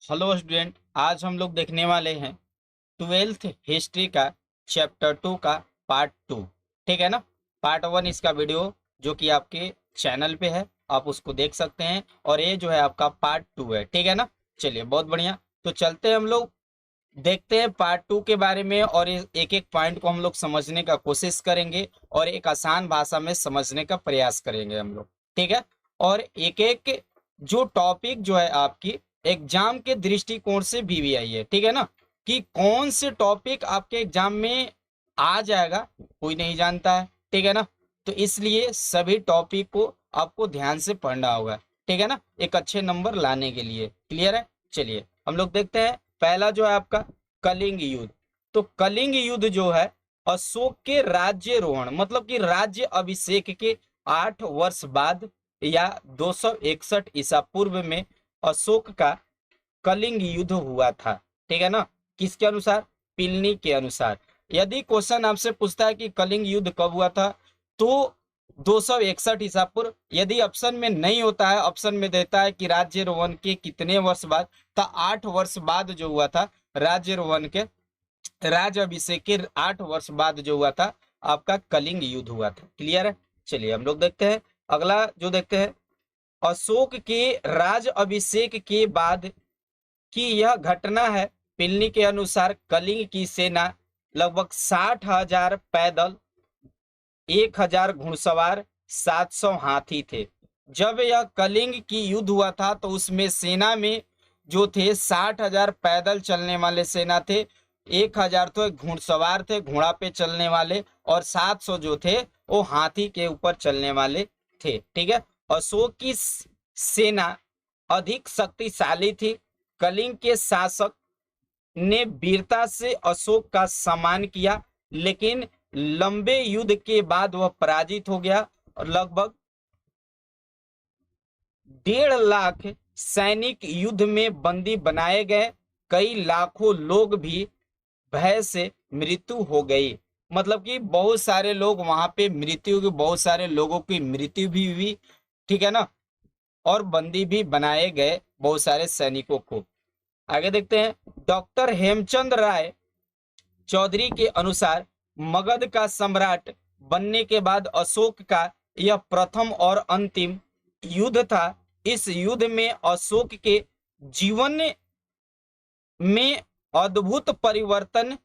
Hello student, आज हम लोग देखने वाले हैं ट्वेल्थ हिस्ट्री का चैप्टर 2 का पार्ट 2। ठीक है ना। पार्ट 1 इसका वीडियो जो कि आपके चैनल पे है, आप उसको देख सकते हैं। और ये जो है आपका पार्ट 2 है। ठीक है ना। चलिए, बहुत बढ़िया। तो चलते हैं हम लोग देखते हैं पार्ट 2 के बारे में, और एक एक पॉइंट को हम लोग समझने का कोशिश करेंगे और एक आसान भाषा में समझने का प्रयास करेंगे हम लोग। ठीक है। और एक एक जो टॉपिक जो है आपकी एग्जाम के दृष्टिकोण से भी आई है। ठीक है ना, कि कौन से टॉपिक आपके एग्जाम में आ जाएगा कोई नहीं जानता है। ठीक है ना। तो इसलिए सभी टॉपिक को आपको ध्यान से पढ़ना होगा। ठीक है ना, एक अच्छे नंबर लाने के लिए। क्लियर है। चलिए हम लोग देखते हैं। पहला जो है आपका कलिंग युद्ध। तो कलिंग युद्ध जो है अशोक के राज्यरोहण मतलब कि राज्य अभिषेक के 8 वर्ष बाद या 261 ईसा पूर्व में अशोक का कलिंग युद्ध हुआ था। ठीक है ना। किसके अनुसार? पिलनी के अनुसार। यदि क्वेश्चन आपसे पूछता है कि कलिंग युद्ध कब हुआ था, तो 261 ईसा पूर्व। यदि ऑप्शन में नहीं होता है, ऑप्शन में देता है कि राज्यरोहण के कितने वर्ष बाद, तो 8 वर्ष बाद जो हुआ था राज्यरोहण के, राज अभिषेक के 8 वर्ष बाद जो हुआ था आपका कलिंग युद्ध हुआ था। क्लियर है। चलिए हम लोग देखते हैं अगला जो देखते हैं। अशोक के राज अभिषेक के बाद की यह घटना है। पिलनी के अनुसार कलिंग की सेना लगभग 60,000 पैदल, 1,000 घुड़सवार, 700 हाथी थे। जब यह कलिंग की युद्ध हुआ था तो उसमें सेना में जो थे 60,000 पैदल चलने वाले सेना थे, 1,000 तो घुड़सवार थे घोड़ा पे चलने वाले, और 700 जो थे वो हाथी के ऊपर चलने वाले थे। ठीक है। अशोक की सेना अधिक शक्तिशाली थी। कलिंग के शासक ने वीरता से अशोक का सम्मान किया, लेकिन लंबे युद्ध के बाद वह पराजित हो गया और लगभग 1.5 लाख सैनिक युद्ध में बंदी बनाए गए। कई लाखों लोग भी भय से मृत्यु हो गई। मतलब कि बहुत सारे लोग वहां पे मृत्यु की, बहुत सारे लोगों की मृत्यु भी हुई। ठीक है ना। और बंदी भी बनाए गए बहुत सारे सैनिकों को। आगे देखते हैं। डॉक्टर हेमचंद राय चौधरी के अनुसार मगध का सम्राट बनने के बाद अशोक का यह प्रथम और अंतिम युद्ध था। इस युद्ध में अशोक के जीवन में अद्भुत परिवर्तन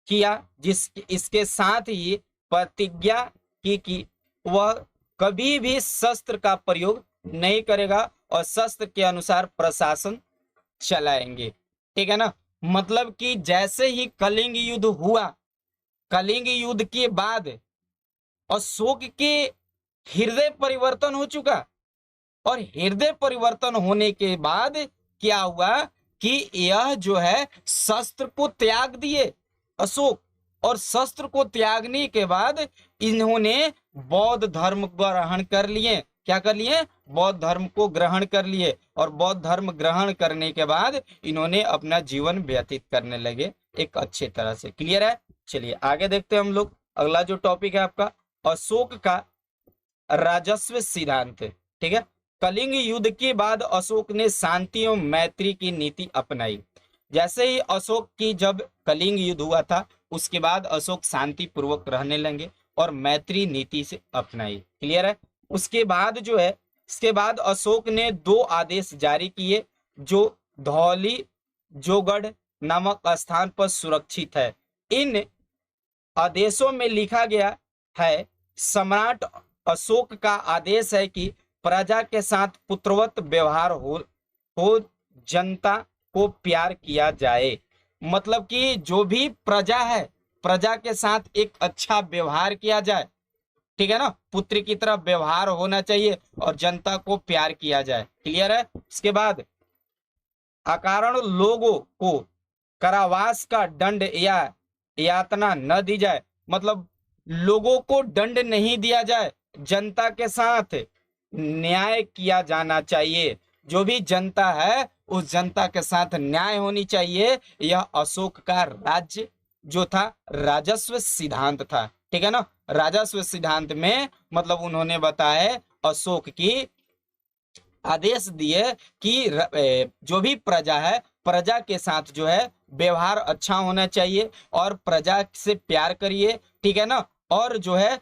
किया, जिस इसके साथ ही प्रतिज्ञा की कि वह कभी भी शस्त्र का प्रयोग नहीं करेगा और शस्त्र के अनुसार प्रशासन चलाएंगे। ठीक है ना। मतलब कि जैसे ही कलिंग युद्ध हुआ, कलिंग युद्ध के बाद अशोक के हृदय परिवर्तन हो चुका, और हृदय परिवर्तन होने के बाद क्या हुआ कि यह जो है शस्त्र को त्याग दिए अशोक, और शस्त्र को त्यागने के बाद इन्होंने बौद्ध धर्म ग्रहण कर लिए। क्या कर लिए? बौद्ध धर्म को ग्रहण कर लिए, और बौद्ध धर्म ग्रहण करने के बाद इन्होंने अपना जीवन व्यतीत करने लगे एक अच्छे तरह से। क्लियर है। चलिए आगे देखते हैं हम लोग। अगला जो टॉपिक है आपका अशोक का राजस्व सिद्धांत। ठीक है। कलिंग युद्ध के बाद अशोक ने शांति एवं मैत्री की नीति अपनाई। जैसे ही अशोक की जब कलिंग युद्ध हुआ था, उसके बाद अशोक शांति पूर्वक रहने लगे और मैत्री नीति से अपनाई। क्लियर है। उसके बाद जो है, इसके बाद अशोक ने 2 आदेश जारी किए जो धौली जोगढ़ नामक स्थान पर सुरक्षित है। इन आदेशों में लिखा गया है, सम्राट अशोक का आदेश है कि प्रजा के साथ पुत्रवत व्यवहार हो जनता को प्यार किया जाए। मतलब कि जो भी प्रजा है, प्रजा के साथ एक अच्छा व्यवहार किया जाए। ठीक है ना। पुत्र की तरह व्यवहार होना चाहिए और जनता को प्यार किया जाए। क्लियर है। इसके बाद अकारण लोगों को कारावास का दंड या यातना न दी जाए। मतलब लोगों को दंड नहीं दिया जाए, जनता के साथ न्याय किया जाना चाहिए। जो भी जनता है उस जनता के साथ न्याय होनी चाहिए। यह अशोक का राज्य जो था राजस्व सिद्धांत था। ठीक है ना। राजस्व सिद्धांत में मतलब उन्होंने बताया अशोक की आदेश दिए कि जो भी प्रजा है, प्रजा के साथ जो है व्यवहार अच्छा होना चाहिए और प्रजा से प्यार करिए, ठीक है ना। और जो है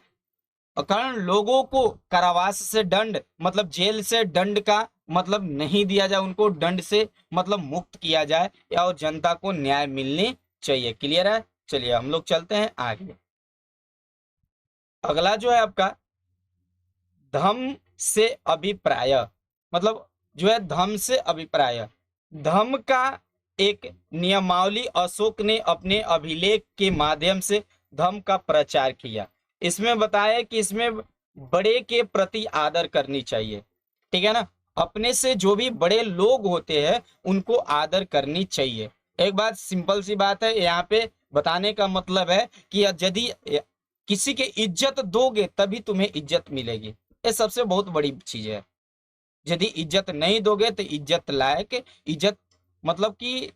कारण लोगों को कारावास से दंड मतलब जेल से दंड का मतलब नहीं दिया जाए, उनको दंड से मतलब मुक्त किया जाए और जनता को न्याय मिलनी चाहिए। क्लियर है? चलिए हम लोग चलते हैं आगे। अगला जो है आपका धम्म से अभिप्राय, मतलब जो है धम्म से अभिप्राय। धम्म का एक नियमावली अशोक ने अपने अभिलेख के माध्यम से धम्म का प्रचार किया। इसमें बताया कि इसमें बड़े के प्रति आदर करनी चाहिए, ठीक है ना। अपने से जो भी बड़े लोग होते हैं उनको आदर करनी चाहिए। एक बात सिंपल सी बात है, यहाँ पे बताने का मतलब है कि यदि किसी के इज्जत दोगे तभी तुम्हें इज्जत मिलेगी, ये सबसे बहुत बड़ी चीज है। यदि इज्जत नहीं दोगे तो इज्जत लायक इज्जत मतलब कि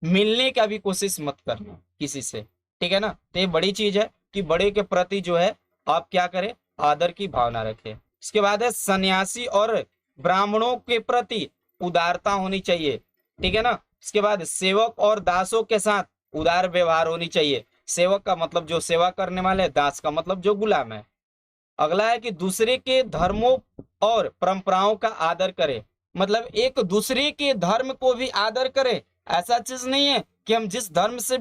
मिलने का भी कोशिश मत करना किसी से, ठीक है ना। तो ये बड़ी चीज है कि बड़े के प्रति जो है आप क्या करें, आदर की भावना रखें। इसके बाद है सन्यासी और ब्राह्मणों के प्रति उदारता होनी चाहिए, ठीक है ना। इसके बाद सेवक और दासों के साथ उदार व्यवहार होनी चाहिए। सेवक का मतलब जो सेवा करने वाले, दास का मतलब जो गुलाम है। अगला है कि दूसरे के धर्मों और परंपराओं का आदर करे, मतलब एक दूसरे के धर्म को भी आदर करे। ऐसा चीज नहीं है कि हम जिस धर्म से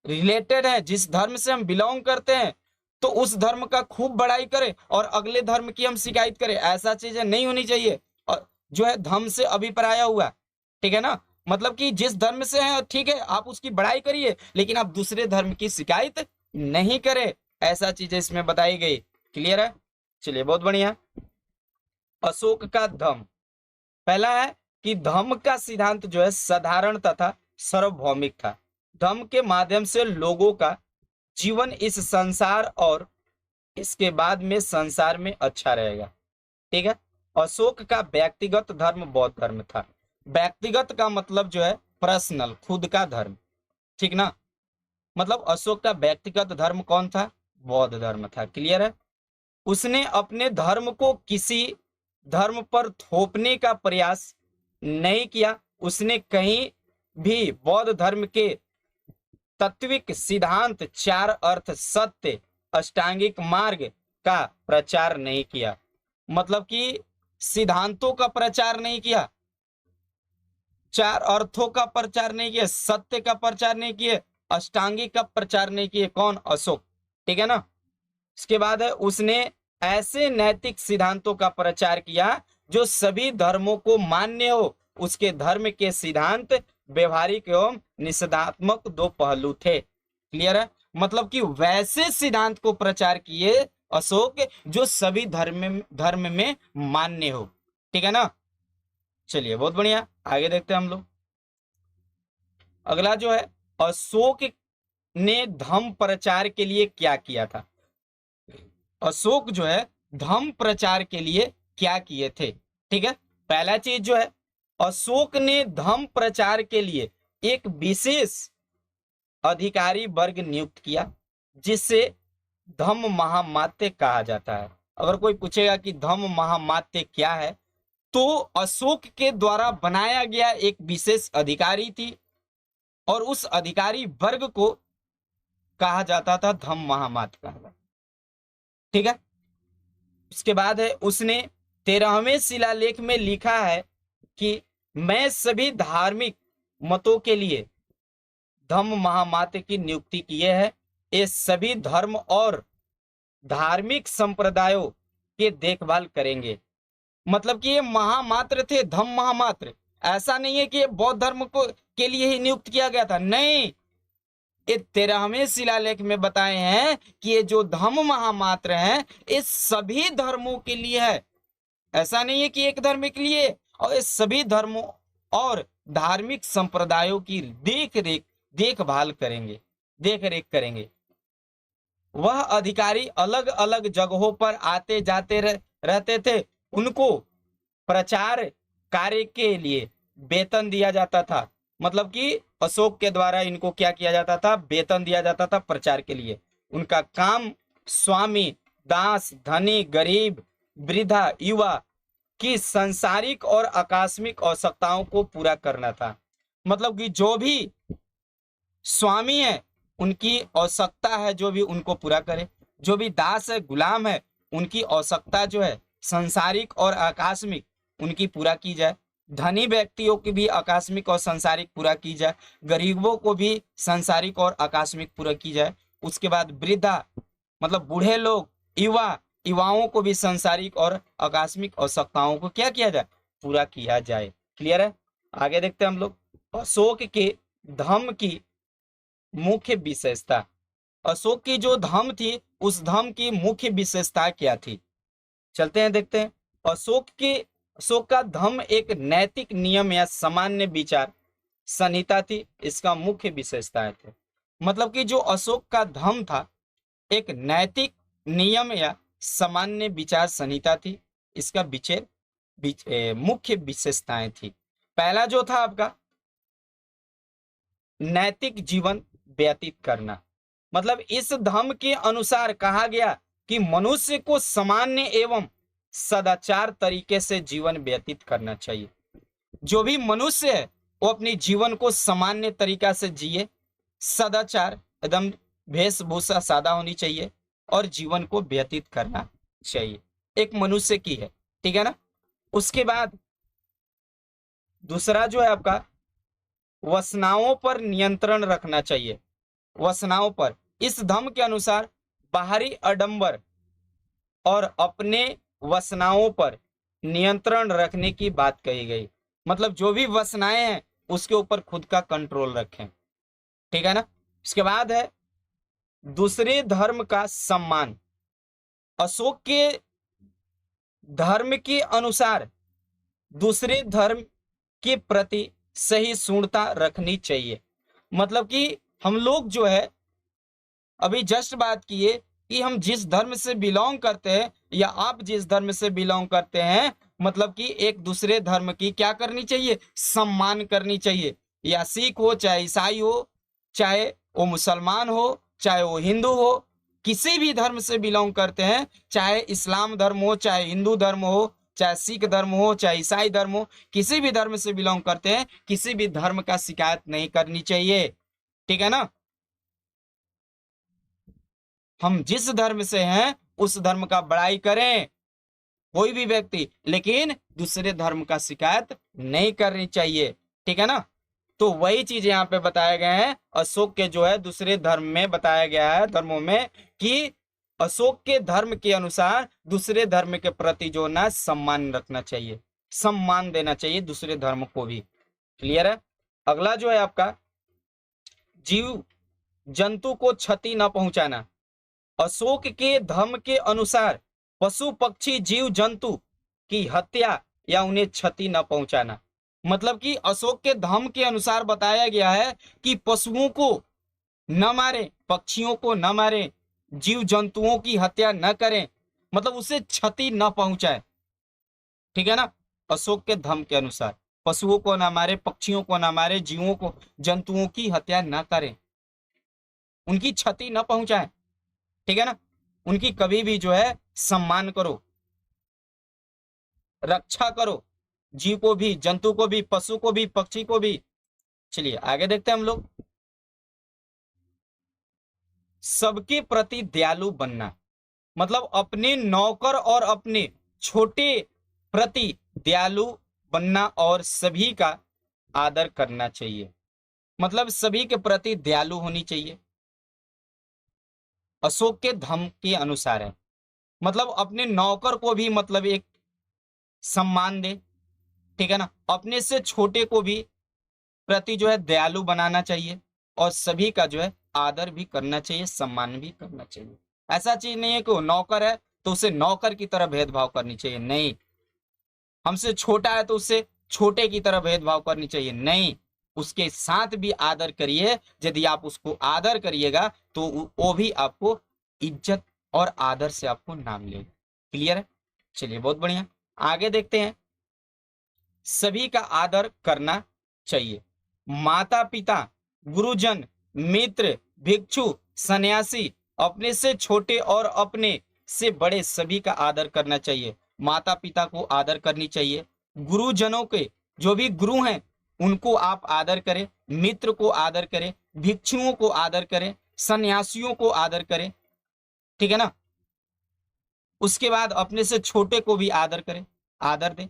रिलेटेड है, जिस धर्म से हम बिलोंग करते हैं तो उस धर्म का खूब बड़ाई करे और अगले धर्म की हम शिकायत करें, ऐसा चीजें नहीं होनी चाहिए। और जो है धर्म से अभिप्राय हुआ, ठीक है ना, मतलब कि जिस धर्म से है ठीक है आप उसकी बड़ाई करिए लेकिन आप दूसरे धर्म की शिकायत नहीं करें, ऐसा चीजें इसमें बताई गई। क्लियर है? चलिए बहुत बढ़िया। अशोक का धम्म, पहला है कि धम्म का सिद्धांत जो है साधारण तथा सार्वभौमिक था। धम्म के माध्यम से लोगों का जीवन इस संसार और इसके बाद में संसार में अच्छा रहेगा, ठीक है। अशोक का व्यक्तिगत धर्म बौद्ध धर्म था। व्यक्तिगत का मतलब जो है पर्सनल, खुद का धर्म, ठीक ना। मतलब अशोक का व्यक्तिगत धर्म कौन था? बौद्ध धर्म था। क्लियर है? उसने अपने धर्म को किसी धर्म पर थोपने का प्रयास नहीं किया। उसने कहीं भी बौद्ध धर्म के तत्विक सिद्धांत, चार अर्थ, सत्य, अष्टांगिक मार्ग का प्रचार नहीं किया। मतलब कि सिद्धांतों का प्रचार नहीं किया, चार अर्थों का प्रचार नहीं किया, सत्य का प्रचार नहीं किए, अष्टांगिक का प्रचार नहीं किए। कौन? अशोक, ठीक है ना। इसके बाद है उसने ऐसे नैतिक सिद्धांतों का प्रचार किया जो सभी धर्मों को मान्य हो। उसके धर्म के सिद्धांत व्यवहारिक एवं निषेधात्मक दो पहलू थे। क्लियर है? मतलब कि वैसे सिद्धांत को प्रचार किए अशोक जो सभी धर्म में मान्य हो, ठीक है ना। चलिए बहुत बढ़िया, आगे देखते हैं हम लोग। अगला जो है अशोक ने धम्म प्रचार के लिए क्या किया था। अशोक जो है धम्म प्रचार के लिए क्या किए थे, ठीक है। पहला चीज जो है अशोक ने धम्म प्रचार के लिए एक विशेष अधिकारी वर्ग नियुक्त किया जिसे धम्म महामात्य कहा जाता है। अगर कोई पूछेगा कि धम्म महामात्य क्या है तो अशोक के द्वारा बनाया गया एक विशेष अधिकारी थी और उस अधिकारी वर्ग को कहा जाता था धम्म महामात्य, ठीक है। इसके बाद है उसने 13वें शिलालेख में लिखा है कि मैं सभी धार्मिक मतों के लिए धम्म महामात्य की नियुक्ति किए है। ये सभी धर्म और धार्मिक संप्रदायों के देखभाल करेंगे। मतलब कि ये महामात्र थे, धम्म महामात्र। ऐसा नहीं है कि ये बौद्ध धर्म को के लिए ही नियुक्त किया गया था, नहीं। ये 13वें शिलालेख में बताए हैं कि ये जो धम्म महामात्र हैं ये सभी धर्मों के लिए है। ऐसा नहीं है कि एक धर्म के लिए, और ये सभी धर्मों और धार्मिक संप्रदायों की देखभाल करेंगे, देख रेख करेंगे। वह अधिकारी अलग अलग जगहों पर आते जाते रहते थे। उनको प्रचार कार्य के लिए वेतन दिया जाता था। मतलब कि अशोक के द्वारा इनको क्या किया जाता था? वेतन दिया जाता था प्रचार के लिए। उनका काम स्वामी, दास, धनी, गरीब, वृद्धा, युवा कि सांसारिक और आकस्मिक आवश्यकताओं को पूरा करना था। मतलब कि जो भी स्वामी है उनकी आवश्यकता है जो भी उनको पूरा करे, जो भी दास है गुलाम है उनकी आवश्यकता जो है सांसारिक और आकस्मिक उनकी पूरा की जाए। धनी व्यक्तियों की भी आकस्मिक और सांसारिक पूरा की जाए, गरीबों को भी सांसारिक और आकस्मिक पूरा की जाए। उसके बाद वृद्धा मतलब बूढ़े लोग, युवाओं को भी सांसारिक और आकस्मिक आवश्यकताओं को क्या किया जाए, पूरा किया जाए। क्लियर है? आगे देखते हैं हम लोग। अशोक के धम्म की मुख्य विशेषता। अशोक की जो धम्म थी उस धम्म की मुख्य विशेषता क्या थी, चलते हैं देखते हैं। अशोक का धम्म एक नैतिक नियम या सामान्य विचार संहिता थी, इसका मुख्य विशेषताएं थे। मतलब कि जो अशोक का धम्म था एक नैतिक नियम या सामान्य विचार संहिता थी, इसका मुख्य विशेषताएं थी। पहला जो था आपका नैतिक जीवन व्यतीत करना। मतलब इस धम्म के अनुसार कहा गया कि मनुष्य को सामान्य एवं सदाचार तरीके से जीवन व्यतीत करना चाहिए। जो भी मनुष्य है वो अपने जीवन को सामान्य तरीका से जिए, सदाचार एकदम वेशभूषा सादा होनी चाहिए और जीवन को व्यतीत करना चाहिए, एक मनुष्य की है, ठीक है ना। उसके बाद दूसरा जो है आपका वासनाओं पर नियंत्रण रखना चाहिए। वासनाओं पर इस धम्म के अनुसार बाहरी आडंबर और अपने वासनाओं पर नियंत्रण रखने की बात कही गई। मतलब जो भी वासनाएं हैं उसके ऊपर खुद का कंट्रोल रखें, ठीक है ना। इसके बाद है दूसरे धर्म का सम्मान। अशोक के धर्म के अनुसार दूसरे धर्म के प्रति सहिष्णुता रखनी चाहिए। मतलब कि हम लोग जो है अभी जस्ट बात किए कि हम जिस धर्म से बिलोंग करते हैं या आप जिस धर्म से बिलोंग करते हैं, मतलब कि एक दूसरे धर्म की क्या करनी चाहिए, सम्मान करनी चाहिए। या सिख हो, चाहे ईसाई हो, चाहे वो मुसलमान हो, चाहे वो हिंदू हो, किसी भी धर्म से बिलोंग करते हैं, चाहे इस्लाम धर्म हो, चाहे हिंदू धर्म हो, चाहे सिख धर्म हो, चाहे ईसाई धर्म हो, किसी भी धर्म से बिलोंग करते हैं, किसी भी धर्म का शिकायत नहीं करनी चाहिए, ठीक है ना। हम जिस धर्म से हैं उस धर्म का बड़ाई करें कोई भी व्यक्ति, लेकिन दूसरे धर्म का शिकायत नहीं करनी चाहिए, ठीक है ना। तो वही चीज यहाँ पे बताया गया है अशोक के जो है दूसरे धर्म में बताया गया है धर्मों में कि अशोक के धर्म के अनुसार दूसरे धर्म के प्रति जो ना सम्मान रखना चाहिए, सम्मान देना चाहिए दूसरे धर्म को भी। क्लियर है? अगला जो है आपका जीव जंतु को क्षति न पहुंचाना। अशोक के धर्म के अनुसार पशु पक्षी जीव जंतु की हत्या या उन्हें क्षति न पहुंचाना। मतलब कि अशोक के धर्म के अनुसार बताया गया है कि पशुओं को न मारे, पक्षियों को न मारे, जीव जंतुओं की हत्या न करें, मतलब उसे क्षति न पहुंचाए, ठीक है ना। अशोक के धर्म के अनुसार पशुओं को न मारे, पक्षियों को न मारे, जीवों को जंतुओं की हत्या न करें, उनकी क्षति न पहुंचाए, ठीक है ना। उनकी कभी भी जो है सम्मान करो, रक्षा करो, जीव को भी, जंतु को भी, पशु को भी, पक्षी को भी। चलिए आगे देखते हैं हम लोग। सबके प्रति दयालु बनना। मतलब अपने नौकर और अपने छोटे प्रति दयालु बनना और सभी का आदर करना चाहिए। मतलब सभी के प्रति दयालु होनी चाहिए, अशोक के धम्म के अनुसार है। मतलब अपने नौकर को भी मतलब एक सम्मान दे, ठीक है ना। अपने से छोटे को भी प्रति जो है दयालु बनाना चाहिए और सभी का जो है आदर भी करना चाहिए, सम्मान भी करना चाहिए। ऐसा चीज नहीं है कि वो नौकर है तो उसे नौकर की तरह भेदभाव करनी चाहिए, नहीं। हमसे छोटा है तो उससे छोटे की तरह भेदभाव करनी चाहिए, नहीं। उसके साथ भी आदर करिए। यदि आप उसको आदर करिएगा तो वो भी आपको इज्जत और आदर से आपको नाम लेगा। क्लियर है? चलिए बहुत बढ़िया, आगे देखते हैं। सभी का आदर करना चाहिए। माता पिता, गुरुजन, मित्र, भिक्षु, सन्यासी, अपने से छोटे और अपने से बड़े सभी का आदर करना चाहिए। माता पिता को आदर करनी चाहिए, गुरुजनों के जो भी गुरु हैं उनको आप आदर करें, मित्र को आदर करें, भिक्षुओं को आदर करें, सन्यासियों को आदर करें, ठीक है ना। उसके बाद अपने से छोटे को भी आदर करें, आदर दें,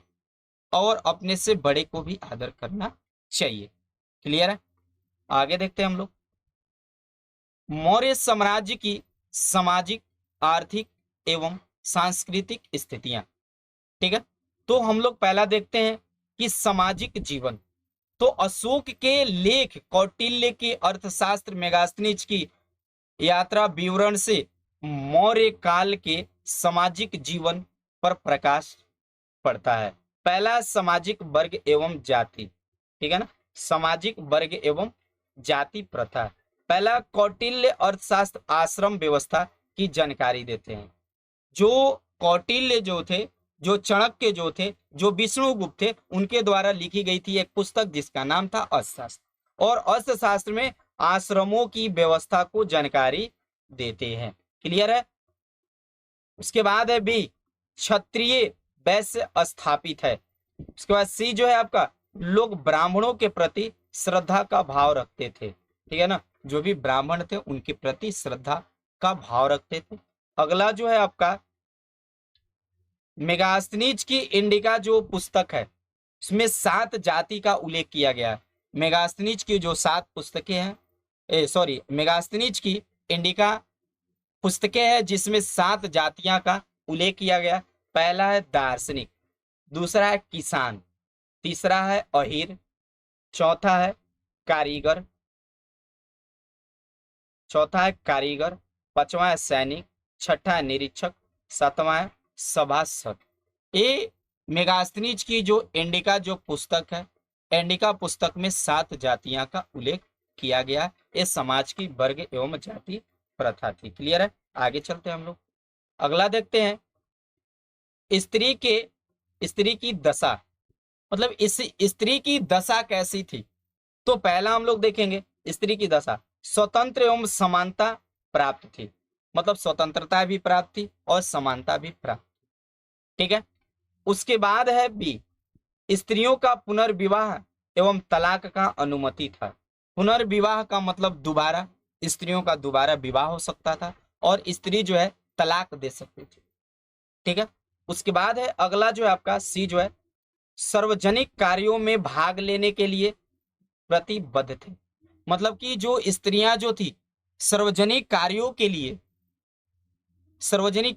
और अपने से बड़े को भी आदर करना चाहिए। क्लियर है। आगे देखते हैं हम लोग मौर्य साम्राज्य की सामाजिक, आर्थिक एवं सांस्कृतिक स्थितियां। ठीक है, तो हम लोग पहला देखते हैं कि सामाजिक जीवन। तो अशोक के लेख, कौटिल्य के अर्थशास्त्र, मेगास्थनीज की यात्रा विवरण से मौर्य काल के सामाजिक जीवन पर प्रकाश पड़ता है। पहला सामाजिक वर्ग एवं जाति, ठीक है ना, सामाजिक वर्ग एवं जाति प्रथा। पहला कौटिल्य अर्थशास्त्र आश्रम व्यवस्था की जानकारी देते हैं। जो कौटिल्य जो थे, जो चाणक्य जो थे, जो विष्णुगुप्त थे, उनके द्वारा लिखी गई थी एक पुस्तक जिसका नाम था अर्थशास्त्र, और अर्थशास्त्र में आश्रमों की व्यवस्था को जानकारी देते हैं। क्लियर है। उसके बाद है बी, क्षत्रिय वैश्य स्थापित है। उसके बाद सी जो है आपका, लोग ब्राह्मणों के प्रति श्रद्धा का भाव रखते थे। ठीक है ना, जो भी ब्राह्मण थे उनके प्रति श्रद्धा का भाव रखते थे। अगला जो है आपका मेगास्थनीज की इंडिका जो पुस्तक है, उसमें 7 जाति का उल्लेख किया गया है। मेगास्थनीज की जो 7 पुस्तकें हैं, मेगास्थनीज की इंडिका पुस्तकें हैं जिसमें 7 जातियां का उल्लेख किया गया। पहला है दार्शनिक, दूसरा है किसान, तीसरा है अहीर, चौथा है कारीगर, पांचवा है सैनिक, छठा है निरीक्षक, सातवां है सभासद। ये मेगास्थनीज की जो इंडिका जो पुस्तक है, इंडिका पुस्तक में 7 जातियां का उल्लेख किया गया। ये समाज की वर्ग एवं जाति प्रथा थी। क्लियर है। आगे चलते हैं हम लोग, अगला देखते हैं स्त्री की दशा, मतलब इस स्त्री की दशा कैसी थी। तो पहला हम लोग देखेंगे स्त्री की दशा स्वतंत्र एवं समानता प्राप्त थी, मतलब स्वतंत्रता भी प्राप्त थी और समानता भी प्राप्त। ठीक है। उसके बाद है बी, स्त्रियों का पुनर्विवाह एवं तलाक का अनुमति था। पुनर्विवाह का मतलब दोबारा, स्त्रियों का दोबारा विवाह हो सकता था और स्त्री जो है तलाक दे सकती थी। ठीक है। उसके बाद है अगला जो है आपका सी जो है, सार्वजनिक कार्यों में भाग लेने के लिए प्रतिबद्ध थे। मतलब कि जो स्त्रियां जो थी सार्वजनिक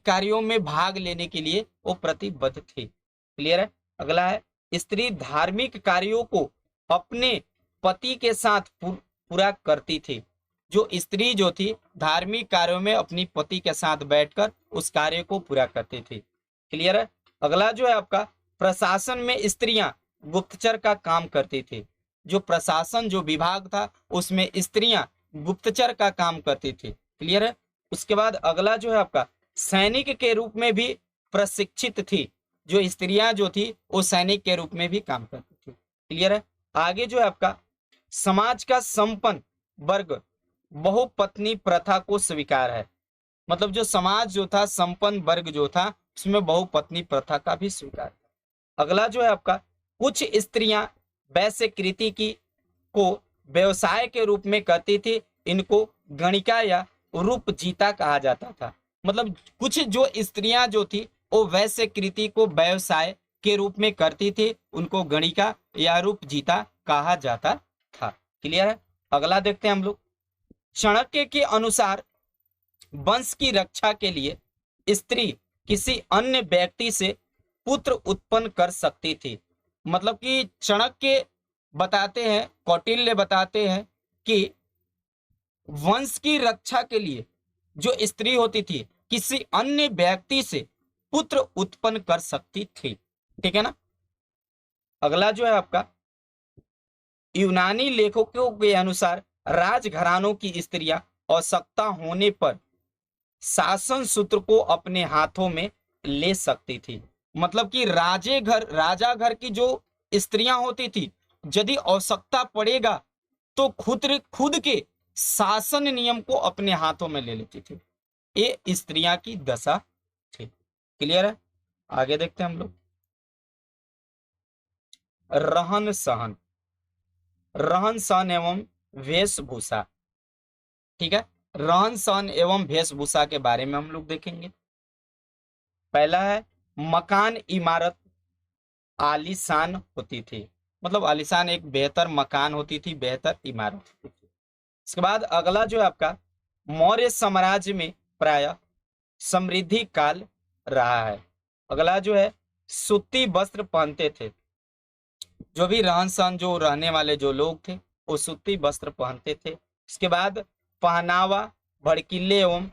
कार्यों में भाग लेने के लिए वो प्रतिबद्ध थी। क्लियर है। अगला है स्त्री धार्मिक कार्यों को अपने पति के साथ पूरा करती थी। जो स्त्री जो थी धार्मिक कार्यों में अपनी पति के साथ बैठकर उस कार्य को पूरा करती थी। क्लियर है। अगला जो है आपका प्रशासन में स्त्रियां गुप्तचर का काम करती थी। जो प्रशासन जो विभाग था उसमें स्त्रियां गुप्तचर का काम करती थी। क्लियर है। उसके बाद अगला जो है आपका सैनिक के रूप में भी प्रशिक्षित थी। जो स्त्रियां जो थी वो सैनिक के रूप में भी काम करती थी। क्लियर है। आगे जो है आपका समाज का संपन्न वर्ग बहुपत्नी प्रथा को स्वीकार है। मतलब जो समाज जो था संपन्न वर्ग जो था उसमें बहुपत्नी प्रथा का भी स्वीकार। अगला जो है आपका कुछ स्त्रियां वैश्यकृति की को व्यवसाय के रूप में करती थी। इनको गणिका या रूपजीता कहा जाता था। मतलब कुछ जो स्त्रियां जो थी वो वैश्यकृति को व्यवसाय के रूप में करती थी, उनको गणिका या रूपजीता कहा जाता था। क्लियर है। अगला देखते हैं हम लोग चाणक्य के अनुसार वंश की रक्षा के लिए स्त्री किसी अन्य व्यक्ति से पुत्र उत्पन्न कर सकती थी। मतलब कि चाणक्य बताते हैं, कौटिल्य बताते हैं कि वंश की रक्षा के लिए जो स्त्री होती थी किसी अन्य व्यक्ति से पुत्र उत्पन्न कर सकती थी। ठीक है ना। अगला जो है आपका यूनानी लेखकों के अनुसार राजघरानों की स्त्रियां आवश्यकता होने पर शासन सूत्र को अपने हाथों में ले सकती थी। मतलब कि राजा घर की जो स्त्रियां होती थी यदि आवश्यकता पड़ेगा तो खुद के शासन नियम को अपने हाथों में ले लेती थी। ये स्त्रियां की दशा थी। क्लियर है। आगे देखते हैं हम लोग। रहन सहन, रहन सहन एवं वेशभूषा। ठीक है, रहन सहन एवं वेशभूषा के बारे में हम लोग देखेंगे। पहला है, मकान इमारत आलीशान होती थी, मतलब आलीशान एक बेहतर मकान होती थी, बेहतर इमारत होती थी। इसके बाद अगला जो है आपका, मौर्य साम्राज्य में प्राय समृद्धि काल रहा है। अगला जो है, सूती वस्त्र पहनते थे, जो भी रहन सहन जो रहने वाले जो लोग थे वो सूती वस्त्र पहनते थे। इसके बाद पहनावा भड़कीले एवं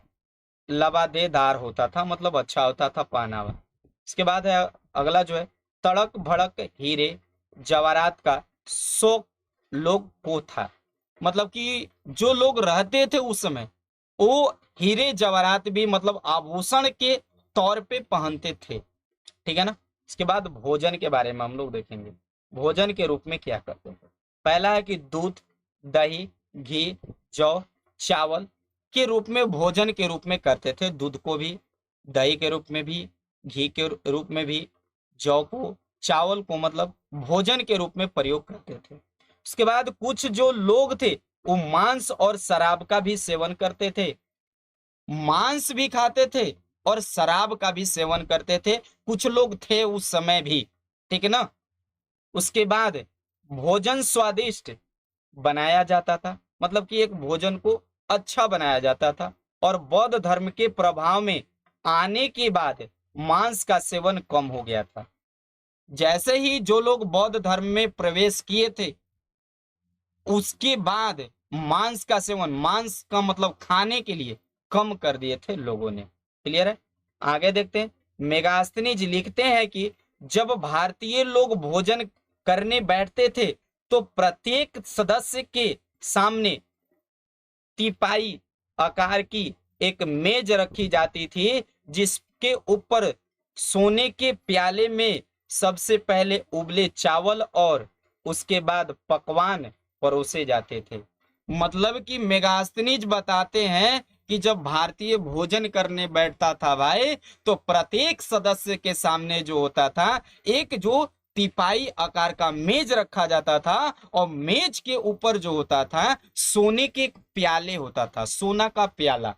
लबादेदार होता था, मतलब अच्छा होता था पहनावा। इसके बाद है अगला जो है, तड़क भड़क हीरे जवाहरात का शौक लोग को था, मतलब कि जो लोग रहते थे उस समय वो हीरे जवाहरात भी मतलब आभूषण के तौर पे पहनते थे। ठीक है ना। इसके बाद भोजन के बारे में हम लोग देखेंगे, भोजन के रूप में क्या करते थे। पहला है कि दूध, दही, घी, जौ, चावल के रूप में भोजन के रूप में करते थे। दूध को भी, दही के रूप में भी, घी के रूप में भी, जौ को, चावल को मतलब भोजन के रूप में प्रयोग करते थे। उसके बाद कुछ जो लोग थे वो मांस और शराब का भी सेवन करते थे, मांस भी खाते थे और शराब का भी सेवन करते थे, कुछ लोग थे उस समय भी। ठीक है ना। उसके बाद भोजन स्वादिष्ट बनाया जाता था, मतलब कि एक भोजन को अच्छा बनाया जाता था। और बौद्ध धर्म के प्रभाव में आने के बाद मांस का सेवन कम हो गया था। जैसे ही जो लोग बौद्ध धर्म में प्रवेश किए थे उसके बाद मांस का सेवन, मांस का मतलब खाने के लिए कम कर दिए थे लोगों ने। क्लियर है। आगे देखते हैं। मेगास्थनीज लिखते हैं कि जब भारतीय लोग भोजन करने बैठते थे तो प्रत्येक सदस्य के सामने तिपाई आकार की एक मेज रखी जाती थी, जिसके ऊपर सोने के प्याले में सबसे पहले उबले चावल और उसके बाद पकवान परोसे जाते थे। मतलब कि मेगास्थनीज बताते हैं कि जब भारतीय भोजन करने बैठता था भाई, तो प्रत्येक सदस्य के सामने जो होता था एक जो तिपाई आकार का मेज रखा जाता था, और मेज के ऊपर जो होता था सोने के प्याले होता था, सोना का प्याला।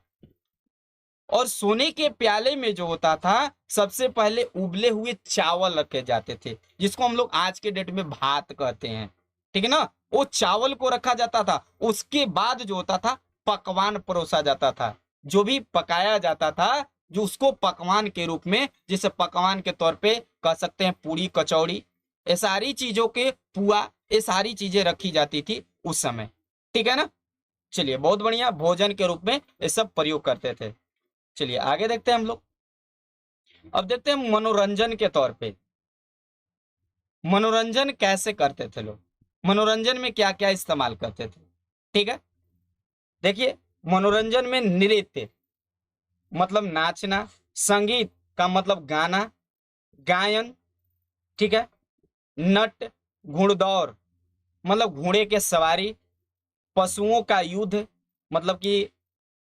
और सोने के प्याले में जो होता था सबसे पहले उबले हुए चावल रखे जाते थे, जिसको हम लोग आज के डेट में भात कहते हैं। ठीक है ना। वो चावल को रखा जाता था, उसके बाद जो होता था पकवान परोसा जाता था, जो भी पकाया जाता था, जो उसको पकवान के रूप में, जैसे पकवान के तौर पे कह सकते हैं पूरी कचौड़ी, ये सारी चीजों के पुआ, ये सारी चीजें रखी जाती थी उस समय। ठीक है ना। चलिए बहुत बढ़िया, भोजन के रूप में ये सब प्रयोग करते थे। चलिए आगे देखते हैं हम लोग। अब देखते हैं मनोरंजन के तौर पे मनोरंजन कैसे करते थे लोग, मनोरंजन में क्या क्या इस्तेमाल करते थे। ठीक है। देखिए, मनोरंजन में नृत्य मतलब नाचना, संगीत का मतलब गाना, गायन, ठीक है, नट, घुड़दौड़ मतलब घोड़े के सवारी, पशुओं का युद्ध मतलब कि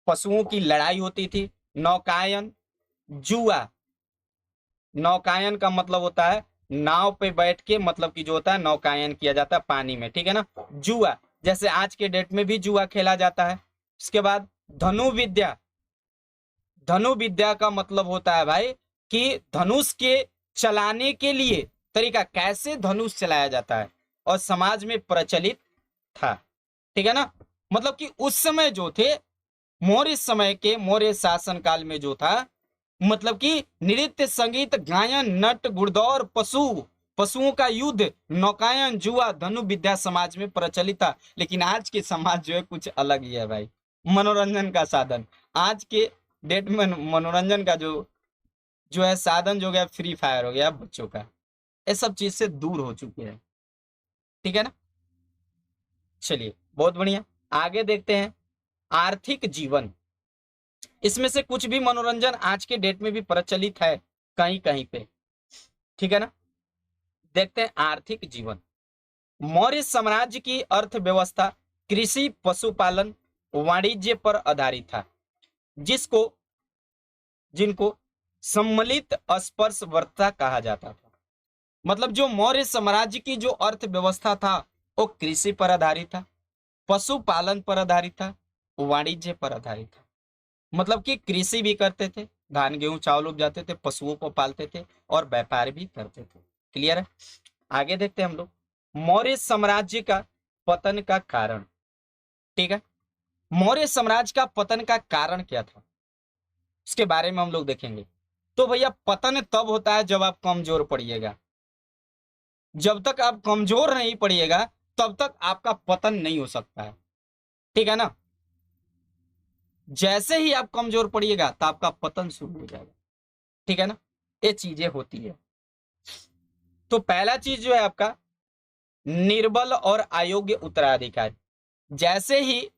पशुओं की लड़ाई होती थी, नौकायन, जुआ, नौकायन का मतलब होता है नाव पे बैठ के, मतलब कि जो होता है नौकायन किया जाता है पानी में। ठीक है ना। जुआ, जैसे आज के डेट में भी जुआ खेला जाता है। उसके बाद धनु विद्या, धनु विद्या का मतलब होता है भाई कि धनुष के चलाने के लिए तरीका, कैसे धनुष चलाया जाता है, और समाज में प्रचलित था। ठीक है ना। मतलब कि उस समय जो थे, मौर्य समय के, मौर्य शासन काल में जो था, मतलब कि नृत्य, संगीत, गायन, नट, घुड़दौड़, पशुओं का युद्ध, नौकायन, जुआ, धनु विद्या समाज में प्रचलित था। लेकिन आज के समाज जो है कुछ अलग ही है भाई। मनोरंजन का साधन आज के डेट में, मनोरंजन का जो जो है साधन जो गया, फ्री फायर हो गया बच्चों का, ये सब चीज से दूर हो चुके हैं। ठीक है ना। चलिए बहुत बढ़िया, आगे देखते हैं। आर्थिक जीवन, इसमें से कुछ भी मनोरंजन आज के डेट में भी प्रचलित है कहीं कहीं पे। ठीक है ना। देखते हैं आर्थिक जीवन। मौर्य साम्राज्य की अर्थव्यवस्था कृषि, पशुपालन, वाणिज्य पर आधारित था, जिसको जिनको सम्मिलित स्पर्शवर्ता कहा जाता था। मतलब जो मौर्य साम्राज्य की जो अर्थव्यवस्था था वो कृषि पर आधारित था, पशुपालन पर आधारित था, वाणिज्य पर आधारित था। मतलब कि कृषि भी करते थे, धान गेहूं चावल उपजाते थे, पशुओं को पालते थे और व्यापार भी करते थे। क्लियर है? आगे देखते हैं हम लोग मौर्य साम्राज्य का पतन का कारण। ठीक है, मौर्य साम्राज्य का पतन का कारण क्या था इसके बारे में हम लोग देखेंगे। तो भैया पतन तब होता है जब आप कमजोर पड़िएगा। जब तक आप कमजोर नहीं पड़िएगा तब तक आपका पतन नहीं हो सकता है। ठीक है ना? जैसे ही आप कमजोर पड़िएगा तो आपका पतन शुरू हो जाएगा। ठीक है ना? ये चीजें होती है। तो पहला चीज जो है आपका निर्बल और अयोग्य उत्तराधिकारी। जैसे ही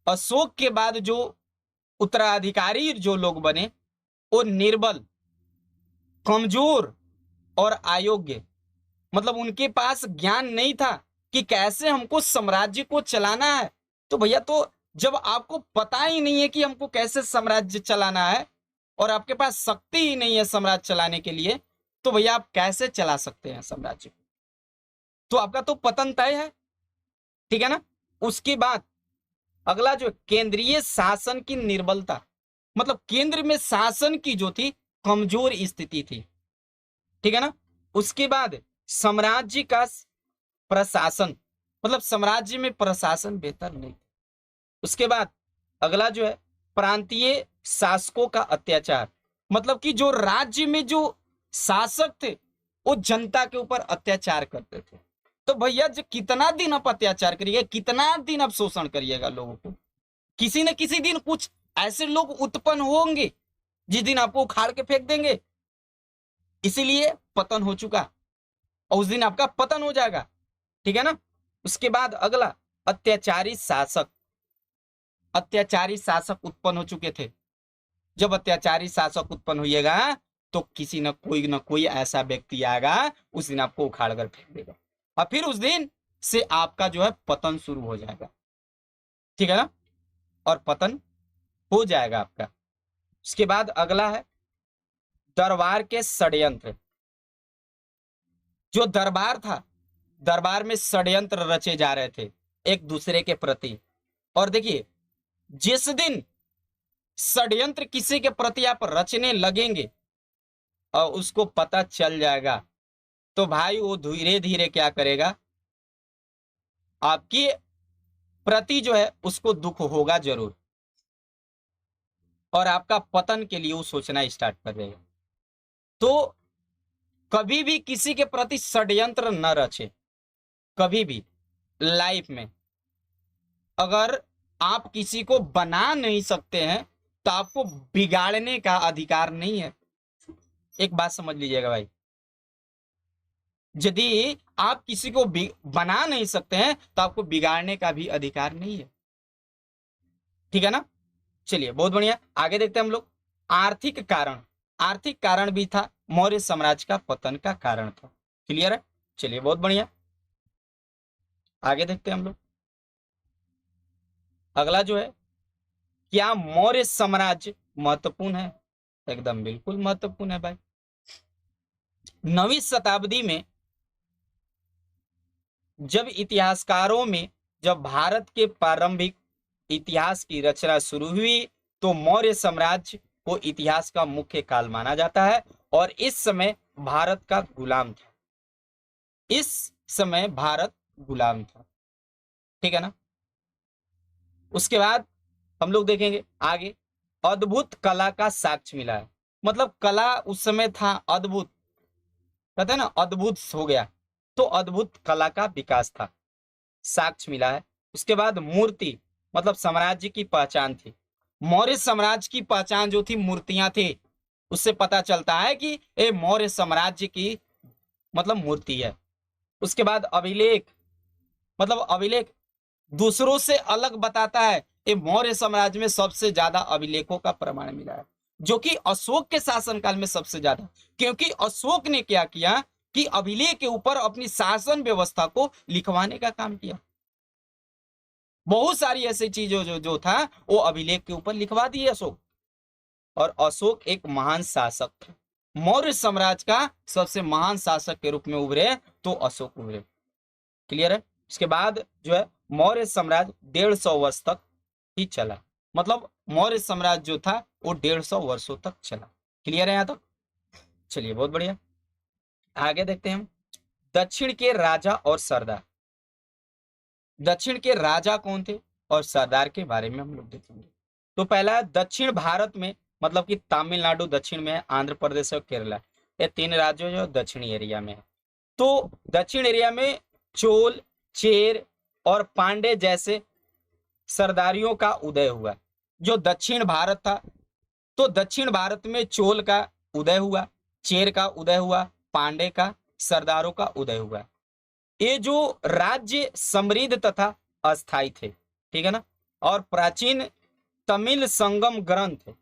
अशोक के बाद जो उत्तराधिकारी जो लोग बने वो निर्बल, कमजोर और अयोग्य, मतलब उनके पास ज्ञान नहीं था कि कैसे हमको साम्राज्य को चलाना है। तो भैया तो जब आपको पता ही नहीं है कि हमको कैसे साम्राज्य चलाना है और आपके पास शक्ति ही नहीं है साम्राज्य चलाने के लिए, तो भैया आप कैसे चला सकते हैं साम्राज्य को? तो आपका तो पतन तय है। ठीक है ना? उसके बाद अगला जो केंद्रीय शासन की निर्बलता, मतलब केंद्र में शासन की जो थी कमजोर स्थिति थी। ठीक है ना? उसके बाद साम्राज्य का प्रशासन, मतलब साम्राज्य में प्रशासन बेहतर नहीं। उसके बाद अगला जो है प्रांतीय शासकों का अत्याचार, मतलब कि जो राज्य में जो शासक थे वो जनता के ऊपर अत्याचार करते थे। तो भैया जो कितना दिन आप अत्याचार करिएगा, कितना दिन आप शोषण करिएगा लोगों को? किसी न किसी दिन कुछ ऐसे लोग उत्पन्न होंगे जिस दिन आपको उखाड़ के फेंक देंगे। इसीलिए पतन हो चुका और उस दिन आपका पतन हो जाएगा। ठीक है ना? उसके बाद अगला अत्याचारी शासक। अत्याचारी शासक उत्पन्न हो चुके थे। जब अत्याचारी शासक उत्पन्न होइएगा तो किसी न कोई ऐसा व्यक्ति आएगा उस दिन आपको उखाड़ कर फेंक देगा और फिर उस दिन से आपका जो है पतन शुरू हो जाएगा। ठीक है ना? और पतन हो जाएगा आपका। उसके बाद अगला है दरबार के षड्यंत्र। जो दरबार था, दरबार में षड्यंत्र रचे जा रहे थे एक दूसरे के प्रति। और देखिए जिस दिन षड्यंत्र किसी के प्रति आप रचने लगेंगे और उसको पता चल जाएगा तो भाई वो धीरे धीरे क्या करेगा, आपके प्रति जो है उसको दुख होगा जरूर और आपका पतन के लिए वो सोचना स्टार्ट कर देगा। तो कभी भी किसी के प्रति षड्यंत्र न रचे, कभी भी लाइफ में। अगर आप किसी को बना नहीं सकते हैं तो आपको बिगाड़ने का अधिकार नहीं है। एक बात समझ लीजिएगा भाई, यदि आप किसी को बना नहीं सकते हैं तो आपको बिगाड़ने का भी अधिकार नहीं है। ठीक है ना? चलिए बहुत बढ़िया, आगे देखते हैं हम लोग आर्थिक कारण। आर्थिक कारण भी था, मौर्य साम्राज्य का पतन का कारण था। क्लियर है? चलिए बहुत बढ़िया, आगे देखते हैं हम लोग अगला जो है क्या मौर्य साम्राज्य महत्वपूर्ण है? एकदम बिल्कुल महत्वपूर्ण है भाई। 9वीं शताब्दी में जब इतिहासकारों में जब भारत के प्रारंभिक इतिहास की रचना शुरू हुई तो मौर्य साम्राज्य को इतिहास का मुख्य काल माना जाता है और इस समय भारत का गुलाम था। इस समय भारत गुलाम था। ठीक है ना? उसके बाद हम लोग देखेंगे आगे अद्भुत कला का साक्ष्य मिला है। मतलब कला उस समय था अद्भुत, कहते हैं ना अद्भुत हो गया, तो अद्भुत कला का विकास था, साक्ष्य मिला है। उसके बाद मूर्ति, मतलब साम्राज्य की पहचान थी। मौर्य साम्राज्य की पहचान जो थी मूर्तियां थी, उससे पता चलता है कि ये मौर्य साम्राज्य की मतलब मूर्ति है। उसके बाद अभिलेख, मतलब अभिलेख दूसरों से अलग बताता है। ये मौर्य साम्राज्य में सबसे ज्यादा अभिलेखों का प्रमाण मिला है, जो कि अशोक के शासनकाल में सबसे ज्यादा, क्योंकि अशोक ने क्या किया कि अभिलेख के ऊपर अपनी शासन व्यवस्था को लिखवाने का काम किया। बहुत सारी ऐसी चीजों जो था वो अभिलेख के ऊपर लिखवा दी अशोक। और अशोक एक महान शासक था। मौर्य साम्राज्य का सबसे महान शासक के रूप में उभरे तो अशोक उभरे। क्लियर है। इसके बाद जो है मौर्य साम्राज्य 150 वर्ष तक ही चला। मतलब मौर्य साम्राज्य जो था वो 150 वर्षों तक चला। क्लियर है यहाँ तक? चलिए बहुत बढ़िया, आगे देखते हैं हम। दक्षिण के राजा और सरदार। दक्षिण के राजा कौन थे और सरदार के बारे में हम लोग देखेंगे। तो पहला है दक्षिण भारत में, मतलब कि तमिलनाडु दक्षिण में है, आंध्र प्रदेश और केरला, ये 3 राज्यों जो दक्षिणी एरिया में है। तो दक्षिण एरिया में चोल, चेर और पांडे जैसे सरदारियों का उदय हुआ। जो दक्षिण भारत था, तो दक्षिण भारत में चोल का उदय हुआ, चेर का उदय हुआ, पांडे का, सरदारों का उदय हुआ। ये जो राज्य समृद्ध तथा अस्थायी थे, ठीक है ना। और प्राचीन तमिल संगम ग्रंथ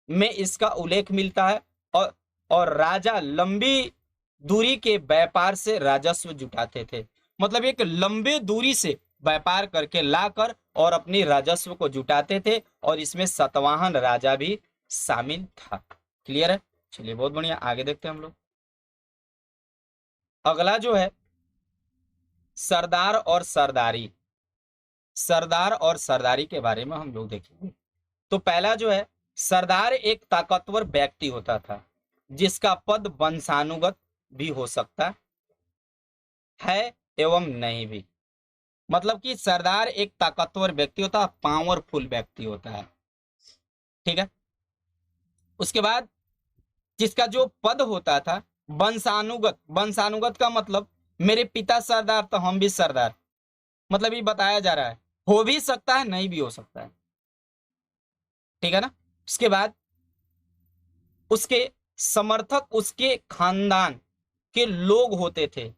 में इसका उल्लेख मिलता है। और राजा लंबी दूरी के व्यापार से राजस्व जुटाते थे। मतलब एक लंबे दूरी से व्यापार करके लाकर और अपनी राजस्व को जुटाते थे, और इसमें सतवाहन राजा भी शामिल था। क्लियर है। चलिए बहुत बढ़िया, आगे देखते हैं हम लोग। अगला जो है सरदार और सरदारी। सरदार और सरदारी के बारे में हम लोग देखेंगे। तो पहला जो है सरदार एक ताकतवर व्यक्ति होता था जिसका पद वंशानुगत भी हो सकता है एवं नहीं भी। मतलब कि सरदार एक ताकतवर व्यक्ति होता है, पावरफुल व्यक्ति होता है, ठीक है। उसके बाद जिसका जो पद होता था वंशानुगत। वंशानुगत का मतलब मेरे पिता सरदार तो हम भी सरदार, मतलब ये बताया जा रहा है, हो भी सकता है नहीं भी हो सकता है, ठीक है ना। उसके बाद उसके समर्थक उसके खानदान के लोग होते थे।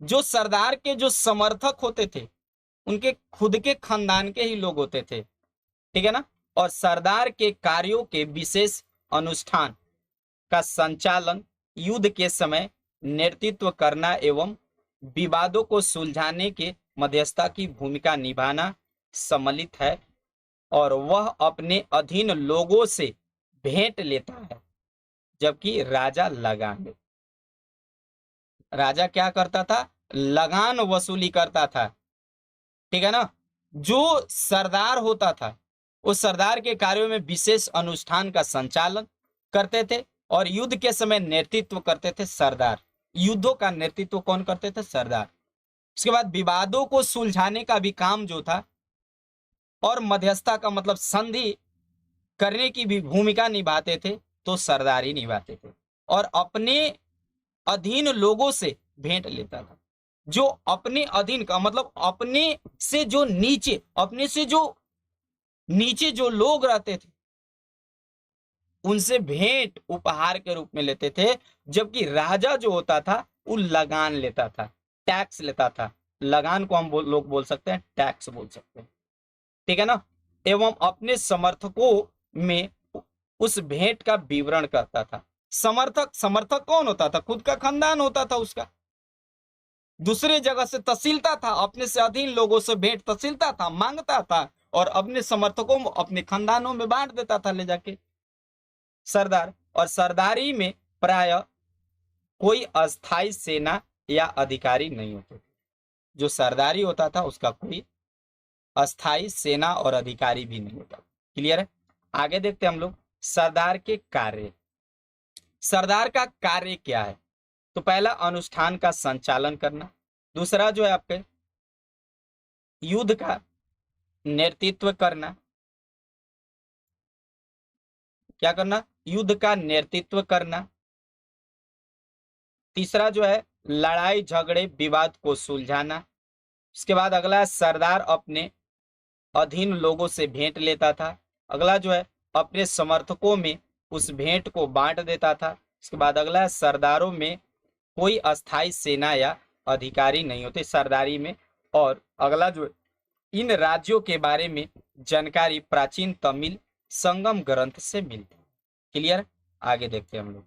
जो सरदार के जो समर्थक होते थे उनके खुद के खानदान के ही लोग होते थे, ठीक है ना। और सरदार के कार्यों के विशेष अनुष्ठान का संचालन, युद्ध के समय नेतृत्व करना एवं विवादों को सुलझाने के मध्यस्थता की भूमिका निभाना सम्मिलित है। और वह अपने अधीन लोगों से भेंट लेता है, जबकि राजा लगान ले। राजा क्या करता था? लगान वसूली करता था, ठीक है ना। जो सरदार होता था उस सरदार के कार्यों में विशेष अनुष्ठान का संचालन करते थे और युद्ध के समय नेतृत्व करते थे सरदार। युद्धों का नेतृत्व कौन करते थे? सरदार। उसके बाद विवादों को सुलझाने का भी काम जो था, और मध्यस्थता का मतलब संधि करने की भी भूमिका निभाते थे, तो सरदार ही निभाते थे। और अपने अधीन लोगों से भेंट लेता था। जो अपने अधीन का मतलब अपने से जो नीचे, अपने से जो नीचे जो लोग रहते थे उनसे भेंट उपहार के रूप में लेते थे। जबकि राजा जो होता था वो लगान लेता था, टैक्स लेता था। लगान को हम लोग बोल सकते हैं, टैक्स बोल सकते हैं, ठीक है ना। एवं अपने समर्थकों में उस भेंट का विवरण करता था। समर्थक, समर्थक कौन होता था? खुद का खानदान होता था उसका। दूसरे जगह से तहसीलता था, अपने से अधीन लोगों से भेंट तहसीलता था, मांगता था, और अपने समर्थकों में, अपने खानदानों में बांट देता था ले जाके सरदार। और सरदारी में प्राय कोई अस्थाई सेना या अधिकारी नहीं होते थे। जो सरदारी होता था उसका कोई अस्थाई सेना और अधिकारी भी नहीं होता। क्लियर है। आगे देखते हैं हम लोग सरदार के कार्य। सरदार का कार्य क्या है? तो पहला अनुष्ठान का संचालन करना। दूसरा जो है आपके युद्ध का नेतृत्व करना। क्या करना? युद्ध का नेतृत्व करना। तीसरा जो है लड़ाई झगड़े विवाद को सुलझाना। उसके बाद अगला है सरदार अपने अधीन लोगों से भेंट लेता था। अगला जो है अपने समर्थकों में उस भेंट को बांट देता था। उसके बाद अगला है सरदारों में कोई अस्थाई सेना या अधिकारी नहीं होते सरदारी में। और अगला जो इन राज्यों के बारे में जानकारी प्राचीन तमिल संगम ग्रंथ से मिलती है। क्लियर। आगे देखते हैं हम लोग।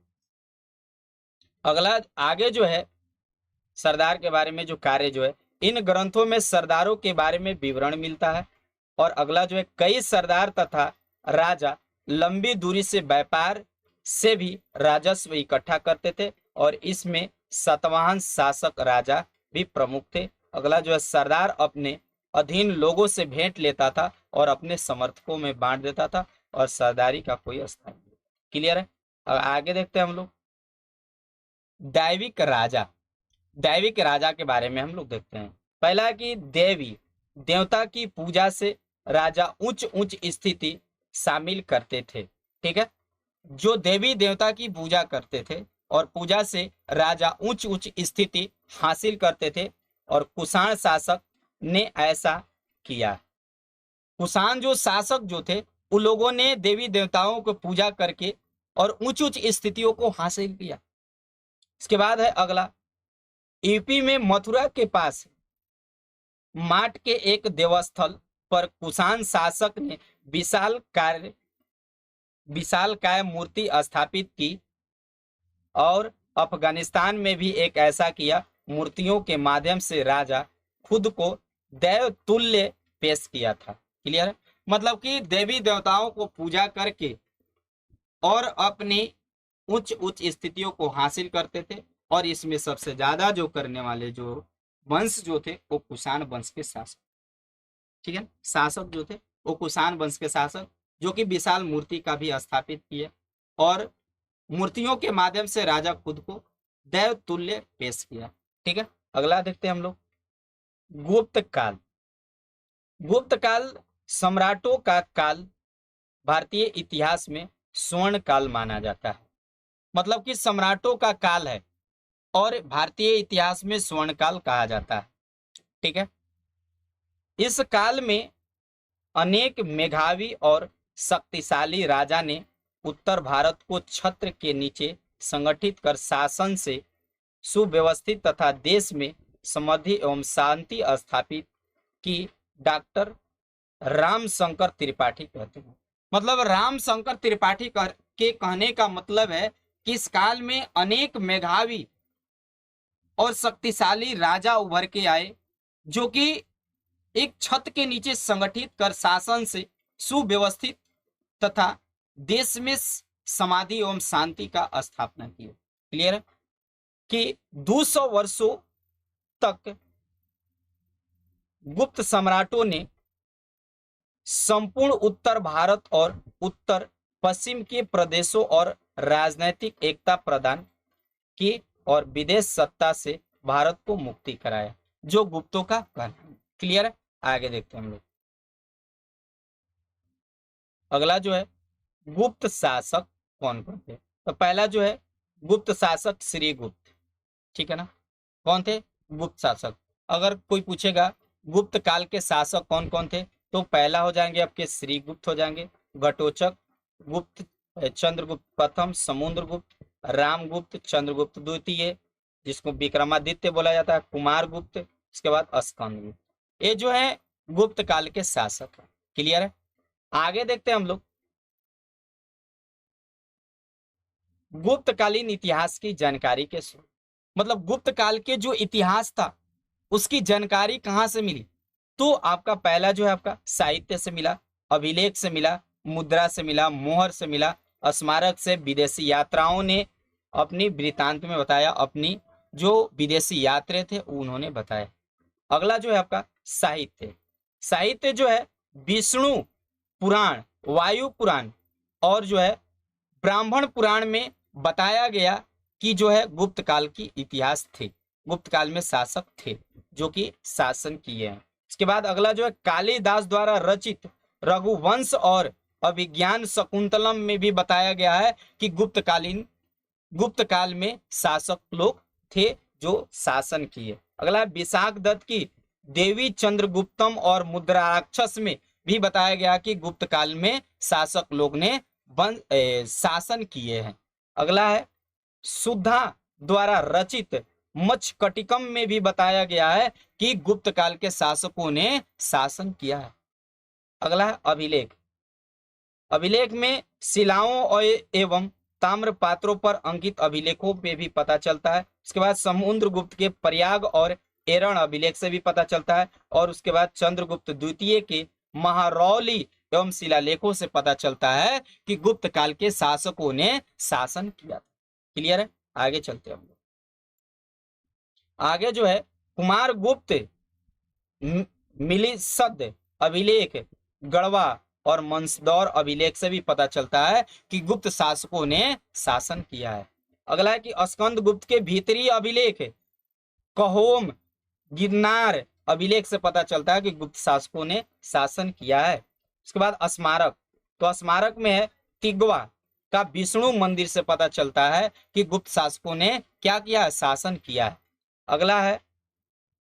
अगला आगे जो है सरदार के बारे में जो कार्य जो है, इन ग्रंथों में सरदारों के बारे में विवरण मिलता है। और अगला जो है कई सरदार तथा राजा लंबी दूरी से व्यापार से भी राजस्व इकट्ठा करते थे और इसमें सातवाहन शासक राजा भी प्रमुख थे। अगला जो है सरदार अपने अधीन लोगों से भेंट लेता था और अपने समर्थकों में बांट देता था और सरदारी का कोई स्थान नहीं। क्लियर है। अब आगे देखते हैं हम लोग दैविक राजा। दैविक राजा के बारे में हम लोग देखते हैं। पहला है कि देवी देवता की पूजा से राजा उच्च उच्च स्थिति शामिल करते थे। ठीक है, जो देवी देवता की पूजा करते थे और पूजा से राजा उच्च उच्च स्थिति हासिल करते थे और कुषाण शासक ने ऐसा किया। कुषाण जो शासक जो थे उन लोगों ने देवी देवताओं को पूजा करके और उच्च उच्च स्थितियों को हासिल किया। इसके बाद है अगला, यूपी में मथुरा के पास माट के एक देवस्थल पर कुषाण शासक ने विशालकाय मूर्ति स्थापित की और अफगानिस्तान में भी एक ऐसा किया। मूर्तियों के माध्यम से राजा खुद को देव तुल्य पेश किया था। क्लियर है, मतलब कि देवी देवताओं को पूजा करके और अपनी उच्च उच्च स्थितियों को हासिल करते थे और इसमें सबसे ज्यादा जो करने वाले जो वंश जो थे वो कुषाण वंश के शासक। ठीक है, शासक जो थे वो कुषाण वंश के शासक जो कि विशाल मूर्ति का भी स्थापित किए और मूर्तियों के माध्यम से राजा खुद को देव तुल्य पेश किया। ठीक है, अगला देखते हैं हम लोग गुप्त काल। गुप्त काल सम्राटों का काल भारतीय इतिहास में स्वर्ण काल माना जाता है। मतलब कि सम्राटों का काल है और भारतीय इतिहास में स्वर्ण काल कहा जाता है। ठीक है, इस काल में अनेक मेधावी और शक्तिशाली राजा ने उत्तर भारत को छत्र के नीचे संगठित कर शासन से सुव्यवस्थित तथा देश में समृद्धि एवं शांति स्थापित की। डॉक्टर रामशंकर त्रिपाठी कहते हैं। मतलब रामशंकर त्रिपाठी के कहने का मतलब है कि इस काल में अनेक मेधावी और शक्तिशाली राजा उभर के आए जो कि एक छत के नीचे संगठित कर शासन से सुव्यवस्थित तथा देश में समाधि एवं शांति का स्थापना की। क्लियर है कि 200 वर्षों तक गुप्त सम्राटों ने संपूर्ण उत्तर भारत और उत्तर पश्चिम के प्रदेशों और राजनैतिक एकता प्रदान की और विदेश सत्ता से भारत को मुक्ति कराया, जो गुप्तों का कहना है। क्लियर है, आगे देखते हैं हम लोग। अगला जो है गुप्त शासक कौन कौन थे। तो पहला जो है गुप्त शासक श्रीगुप्त। ठीक है ना, कौन थे गुप्त शासक। अगर कोई पूछेगा गुप्त काल के शासक कौन कौन थे तो पहला हो जाएंगे आपके श्रीगुप्त हो जाएंगे, घटोत्कच गुप्त, चंद्रगुप्त प्रथम, समुद्रगुप्त, रामगुप्त, चंद्रगुप्त द्वितीय जिसको विक्रमादित्य बोला जाता है, कुमार गुप्त, इसके बाद स्कंदगुप्त। ये जो है गुप्त काल के शासक है। क्लियर है, आगे देखते हैं हम लोग गुप्तकालीन इतिहास की जानकारी के स्रोत। मतलब गुप्त काल के जो इतिहास था उसकी जानकारी कहाँ से मिली तो आपका पहला जो है आपका साहित्य से मिला, अभिलेख से मिला, मुद्रा से मिला, मोहर से मिला, स्मारक से, विदेशी यात्राओं ने अपनी वृत्तांत में बताया, अपनी जो विदेशी यात्री थे उन्होंने बताया। अगला जो है आपका साहित्य। साहित्य जो है विष्णु पुराण, वायु पुराण और जो है ब्राह्मण पुराण में बताया गया कि जो है गुप्त काल की इतिहास थे, गुप्त काल में शासक थे जो कि शासन किए हैं। इसके बाद अगला जो है कालिदास द्वारा रचित रघुवंश और अभिज्ञान शकुंतलम में भी बताया गया है कि गुप्त काल में शासक लोग थे जो शासन किए। अगला विशाख दत्त की देवी चंद्रगुप्तम और मुद्राराक्षस में भी बताया गया कि गुप्त काल में शासक लोग ने शासन किए हैं। अगला है सुधा द्वारा रचित मच्छकटिकम में भी बताया गया है कि गुप्त काल के शासकों ने शासन किया है। अगला है अभिलेख। अभिलेख में शिलाओं एवं ताम्र पात्रों पर अंकित अभिलेखों पे भी पता चलता है। उसके बाद समुद्रगुप्त के प्रयाग और एरण अभिलेख से भी पता चलता है और उसके बाद चंद्रगुप्त द्वितीय के महारौली एवं शिलालेखों से पता चलता है कि गुप्त काल के शासकों ने शासन किया था। क्लियर है, आगे चलते हैं हम लोग। आगे जो है कुमार गुप्त मिलिसद अभिलेख, गढ़वा और मंसदौर अभिलेख से भी पता चलता है कि गुप्त शासकों ने शासन किया है। अगला है कि स्कंद गुप्त के भीतरी अभिलेख, कहोम, गिरनार अभिलेख से पता चलता है कि गुप्त शासकों ने शासन किया है। उसके बाद स्मारक, तो स्मारक में है तिगवा का विष्णु मंदिर से पता चलता है कि गुप्त शासकों ने क्या किया है, शासन किया है। अगला है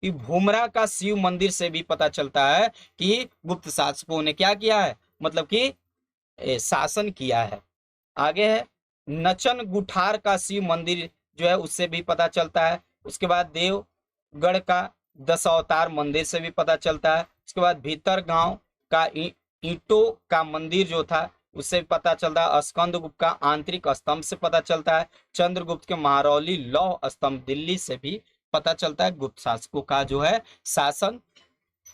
कि भूमरा का शिव मंदिर से भी पता चलता है कि गुप्त शासकों ने क्या किया है, मतलब कि शासन किया है। आगे है नचन गुठार का शिव मंदिर जो है उससे भी पता चलता है। उसके बाद देवगढ़ का दशावतार मंदिर से भी पता चलता है। उसके बाद भीतर गांव का ईंटों का मंदिर जो था उससे भी पता चलता है। स्कंदगुप्त का आंतरिक स्तंभ से पता चलता है। चंद्रगुप्त के महरौली लौह स्तंभ दिल्ली से भी पता चलता है गुप्त शासकों का जो है शासन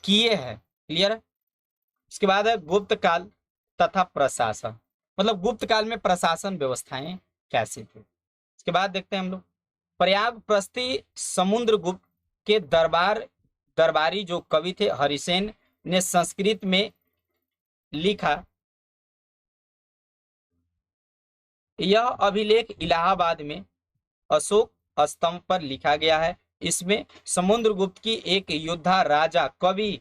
किए हैं। क्लियर है। इसके बाद है गुप्त काल तथा प्रशासन, मतलब गुप्त काल में प्रशासन व्यवस्थाएं कैसी थी। इसके बाद देखते हैं हम लोग प्रयाग प्रस्थी समुद्रगुप्त के दरबारी जो कवि थे हरिसेन ने संस्कृत में लिखा। यह अभिलेख इलाहाबाद में अशोक स्तंभ पर लिखा गया है। इसमें समुद्रगुप्त की एक योद्धा, राजा, कवि,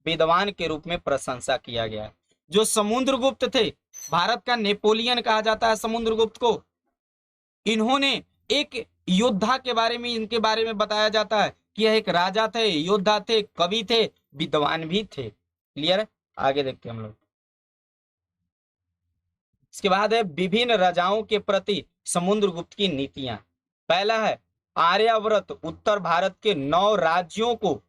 विद्वान के रूप में प्रशंसा किया गया है। जो समुद्रगुप्त थे, भारत का नेपोलियन कहा जाता है समुद्रगुप्त को। इन्होंने एक योद्धा के बारे में, इनके बारे में बताया जाता है कि यह एक राजा थे, योद्धा थे, कवि थे, विद्वान भी थे। क्लियर है, आगे देखते हैं हम लोग। इसके बाद है विभिन्न राजाओं के प्रति समुद्रगुप्त की नीतियां। पहला है आर्यावर्त उत्तर भारत के 9 राज्यों को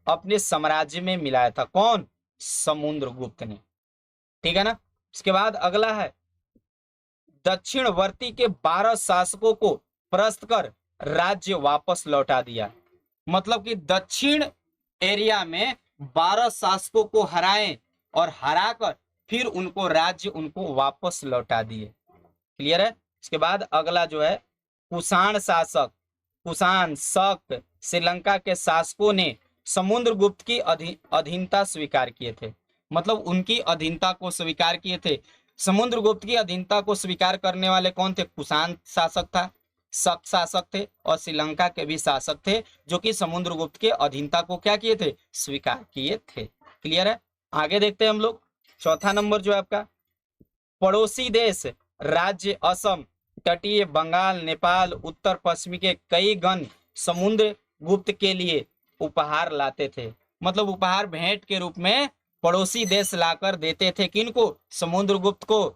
अपने साम्राज्य में मिलाया था। कौन? समुद्रगुप्त ने। ठीक है ना। इसके बाद अगला है दक्षिणवर्ती के 12 शासकों को परास्त कर राज्य वापस लौटा दिया। मतलब कि दक्षिण एरिया में 12 शासकों को हराए और हराकर फिर उनको राज्य उनको वापस लौटा दिए। क्लियर है। इसके बाद अगला जो है कुषाण शासक, कुषाण, शक, श्रीलंका के शासकों ने समुद्रगुप्त की अधीनता स्वीकार किए थे। मतलब उनकी अधीनता को स्वीकार किए थे। समुद्रगुप्त की अधीनता को स्वीकार करने वाले कौन थे? कुषाण शासक था, शक शासक थे और श्रीलंका के भी शासक थे, जो कि समुद्रगुप्त के अधीनता को क्या किए थे? स्वीकार किए थे। क्लियर है। आगे देखते हैं हम लोग। चौथा नंबर जो है आपका पड़ोसी देश राज्य असम, तटीय बंगाल, नेपाल, उत्तर पश्चिमी के कई गण समुद्रगुप्त के लिए उपहार लाते थे। मतलब उपहार भेंट के रूप में पड़ोसी देश लाकर देते थे। किनको? समुद्रगुप्त को।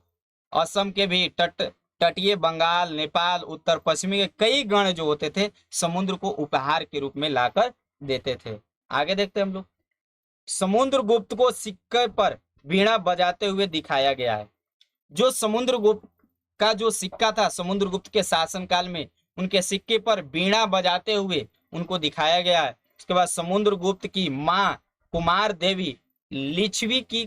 असम के भी तटीय बंगाल, नेपाल, उत्तर पश्चिमी के कई गण जो होते थे समुद्र को उपहार के रूप में लाकर देते थे। आगे देखते हैं हम लोग। समुद्रगुप्त को सिक्के पर वीणा बजाते हुए दिखाया गया है। जो समुद्रगुप्त का जो सिक्का था समुद्रगुप्त के शासनकाल में, उनके सिक्के पर वीणा बजाते हुए उनको दिखाया गया है। उसके बाद समुद्रगुप्त की मां कुमार देवी लिच्छवी की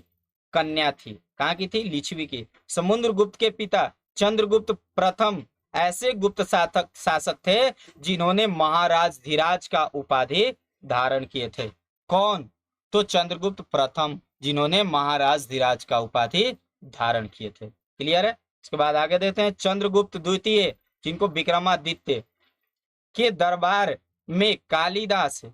कन्या थी। कहाँ की थी? लिच्छवी की। समुद्रगुप्त के पिता चंद्रगुप्त प्रथम ऐसे गुप्त शासक थे जिन्होंने महाराज धीराज का उपाधि धारण किए थे। कौन? तो चंद्रगुप्त प्रथम, जिन्होंने महाराज धीराज का उपाधि धारण किए थे। क्लियर है। इसके बाद आगे देखते हैं चंद्रगुप्त द्वितीय, जिनको विक्रमादित्य के दरबार में कालिदास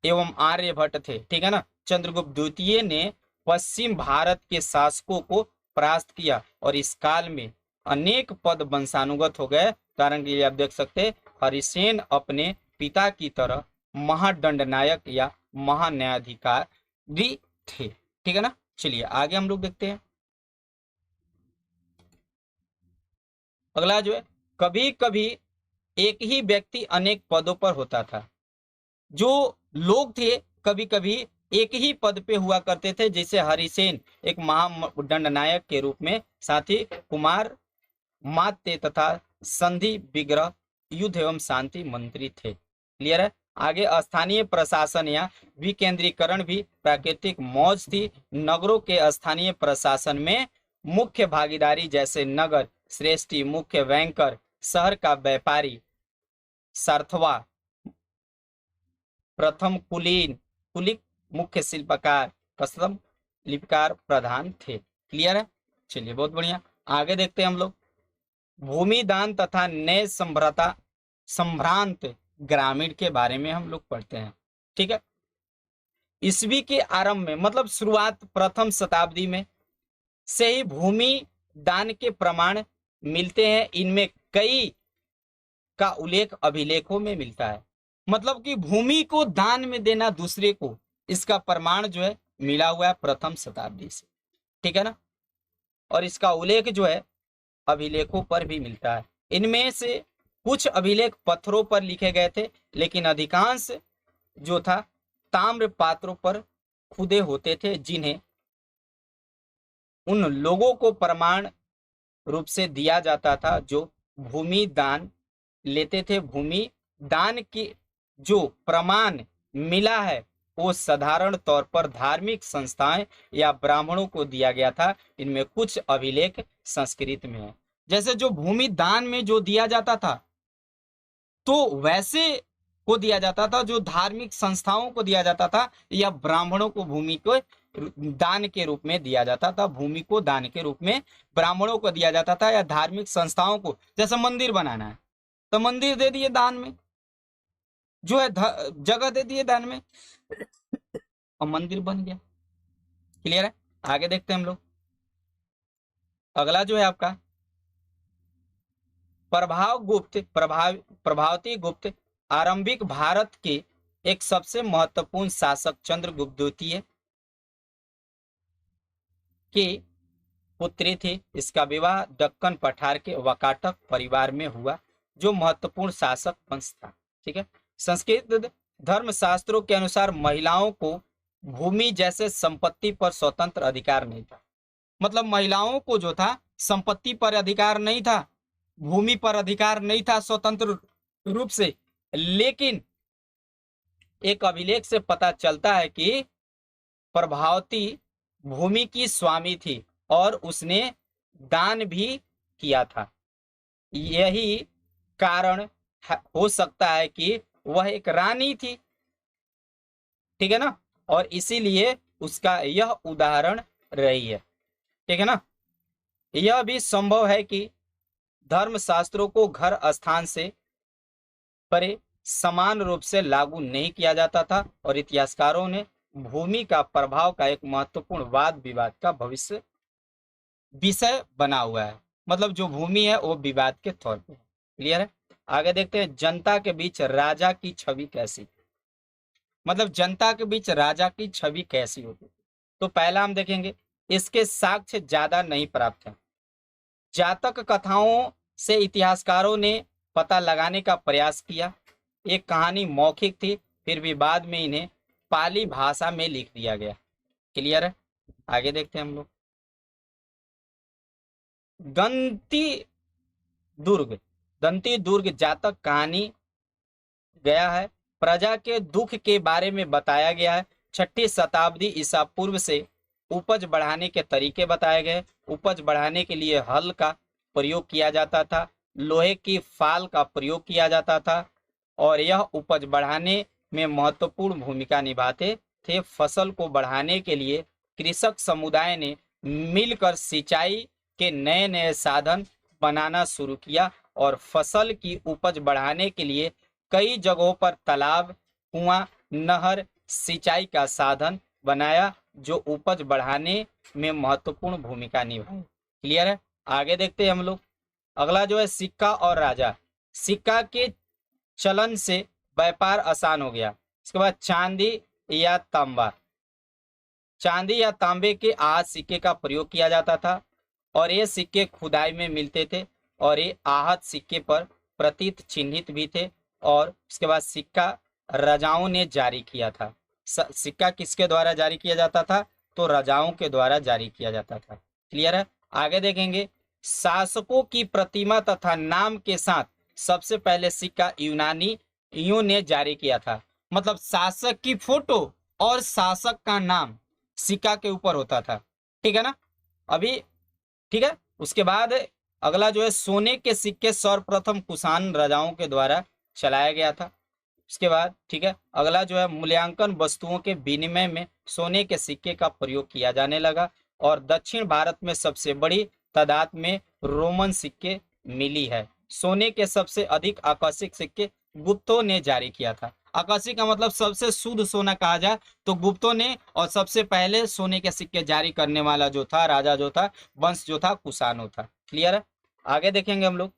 एवं आर्यभट्ट थे। ठीक है ना। चंद्रगुप्त द्वितीय ने पश्चिम भारत के शासकों को परास्त किया और इस काल में अनेक पद वंशानुगत हो गए। कारण के लिए आप देख सकते हैं हरिसेन अपने पिता की तरह महादंडनायक या महान्यायाधिकारी थे। ठीक है ना। चलिए आगे हम लोग देखते हैं। अगला जो है कभी कभी एक ही व्यक्ति अनेक पदों पर होता था। जो लोग थे कभी कभी एक ही पद पे हुआ करते थे। जैसे हरिसेन एक महादंडनायक के रूप में, साथ ही कुमार मात्य तथा संधि विग्रह युद्ध एवं शांति मंत्री थे। क्लियर है। आगे स्थानीय प्रशासन या विकेंद्रीकरण भी प्राकृतिक मौज थी। नगरों के स्थानीय प्रशासन में मुख्य भागीदारी जैसे नगर श्रेष्ठी, मुख्य बैंकर, शहर का व्यापारी, सार्थवा, प्रथम कुलीन, कुलिक, मुख्य शिल्पकार, कस्टम लिपिकार प्रधान थे। क्लियर है? चलिए बहुत बढ़िया, आगे देखते हैं हम लोग। भूमि दान तथा नए संभ्रांत ग्रामीण के बारे में हम लोग पढ़ते हैं। ठीक है, ईस्वी के आरंभ में मतलब शुरुआत प्रथम शताब्दी में से ही भूमि दान के प्रमाण मिलते हैं। इनमें कई का उल्लेख अभिलेखों में मिलता है। मतलब कि भूमि को दान में देना दूसरे को, इसका प्रमाण जो है मिला हुआ है प्रथम शताब्दी से। ठीक है ना, और इसका उल्लेख जो है अभिलेखों पर भी मिलता है। इनमें से कुछ अभिलेख पत्थरों पर लिखे गए थे, लेकिन अधिकांश जो था ताम्र पात्रों पर खुदे होते थे, जिन्हें उन लोगों को प्रमाण रूप से दिया जाता था जो भूमि दान लेते थे। भूमि दान की जो प्रमाण मिला है वो साधारण तौर पर धार्मिक संस्थाएं या ब्राह्मणों को दिया गया था। इनमें कुछ अभिलेख संस्कृत में है। जैसे जो भूमि दान में जो दिया जाता था तो वैसे को दिया जाता था जो धार्मिक संस्थाओं को दिया जाता था, या ब्राह्मणों को भूमि को दान के रूप में दिया जाता था। भूमि को दान के रूप में ब्राह्मणों को दिया जाता था या धार्मिक संस्थाओं को। जैसे मंदिर बनाना है तो मंदिर दे दिए दान में, जो है जगह दे दिए दान में और मंदिर बन गया। क्लियर है? आगे देखते हैं हम लोग। अगला जो है आपका प्रभावती गुप्त आरंभिक भारत के एक सबसे महत्वपूर्ण शासक चंद्रगुप्त द्वितीय के पुत्री थी। इसका विवाह दक्कन पठार के वाकाटक परिवार में हुआ, जो महत्वपूर्ण शासक वंश था। ठीक है, संस्कृत धर्मशास्त्रों के अनुसार महिलाओं को भूमि जैसे संपत्ति पर स्वतंत्र अधिकार नहीं था। मतलब महिलाओं को जो था संपत्ति पर अधिकार नहीं था, भूमि पर अधिकार नहीं था स्वतंत्र रूप से। लेकिन एक अभिलेख से पता चलता है कि प्रभावती भूमि की स्वामी थी और उसने दान भी किया था। यही कारण हो सकता है कि वह एक रानी थी। ठीक है ना, और इसीलिए उसका यह उदाहरण रही है। ठीक है ना, यह भी संभव है कि धर्मशास्त्रों को घर स्थान से परे समान रूप से लागू नहीं किया जाता था और इतिहासकारों ने भूमि का प्रभाव का एक महत्वपूर्ण वाद विवाद का भविष्य विषय बना हुआ है। मतलब जो भूमि है वो विवाद के तौर पे। क्लियर है? आगे देखते हैं जनता के बीच राजा की छवि कैसी। मतलब जनता के बीच राजा की छवि कैसी होती। तो पहला हम देखेंगे, इसके साक्ष्य ज्यादा नहीं प्राप्त है। जातक कथाओं से इतिहासकारों ने पता लगाने का प्रयास किया। एक कहानी मौखिक थी, फिर भी बाद में इन्हें पाली भाषा में लिख दिया गया। क्लियर है? आगे देखते हैं हम लोग। दंती दुर्ग जातक कहानी गया है। प्रजा के दुख के बारे में बताया गया है। 6ठी शताब्दी ईसा पूर्व से उपज बढ़ाने के तरीके बताए गए। उपज बढ़ाने के लिए हल का प्रयोग किया जाता था, लोहे की फाल का प्रयोग किया जाता था और यह उपज बढ़ाने में महत्वपूर्ण भूमिका निभाते थे। फसल को बढ़ाने के लिए कृषक समुदाय ने मिलकर सिंचाई के नए नए साधन बनाना शुरू किया और फसल की उपज बढ़ाने के लिए कई जगहों पर तालाब, कुआं, नहर, सिंचाई का साधन बनाया, जो उपज बढ़ाने में महत्वपूर्ण भूमिका निभाई। क्लियर है? आगे देखते हैं हम लोग। अगला जो है सिक्का और राजा। सिक्का के चलन से व्यापार आसान हो गया। इसके बाद चांदी या तांबे के आहत सिक्के का प्रयोग किया जाता था और ये सिक्के खुदाई में मिलते थे और ये आहत सिक्के पर प्रतीत चिन्हित भी थे। और उसके बाद सिक्का राजाओं ने जारी किया था। सिक्का किसके द्वारा जारी किया जाता था? तो राजाओं के द्वारा जारी किया जाता था। क्लियर है? आगे देखेंगे शासकों की प्रतिमा तथा नाम के साथ सबसे पहले सिक्का यूनानी ने जारी किया था। मतलब शासक की फोटो और शासक का नाम सिक्का के ऊपर होता था। ठीक है ना। अभी ठीक है। उसके बाद अगला जो है, सोने के सिक्के सर्वप्रथम कुषाण राजाओं के द्वारा चलाया गया था। उसके बाद ठीक है, अगला जो है, मूल्यांकन वस्तुओं के विनिमय में सोने के सिक्के का प्रयोग किया जाने लगा और दक्षिण भारत में सबसे बड़ी तादाद में रोमन सिक्के मिली है। सोने के सबसे अधिक आकर्षक सिक्के गुप्तों ने जारी किया था। आकर्षक का मतलब सबसे शुद्ध सोना कहा जाए तो गुप्तों ने, और सबसे पहले सोने के सिक्के जारी करने वाला जो था, राजा जो था, वंश जो था, कुषाणों था। क्लियर है। आगे देखेंगे हम लोग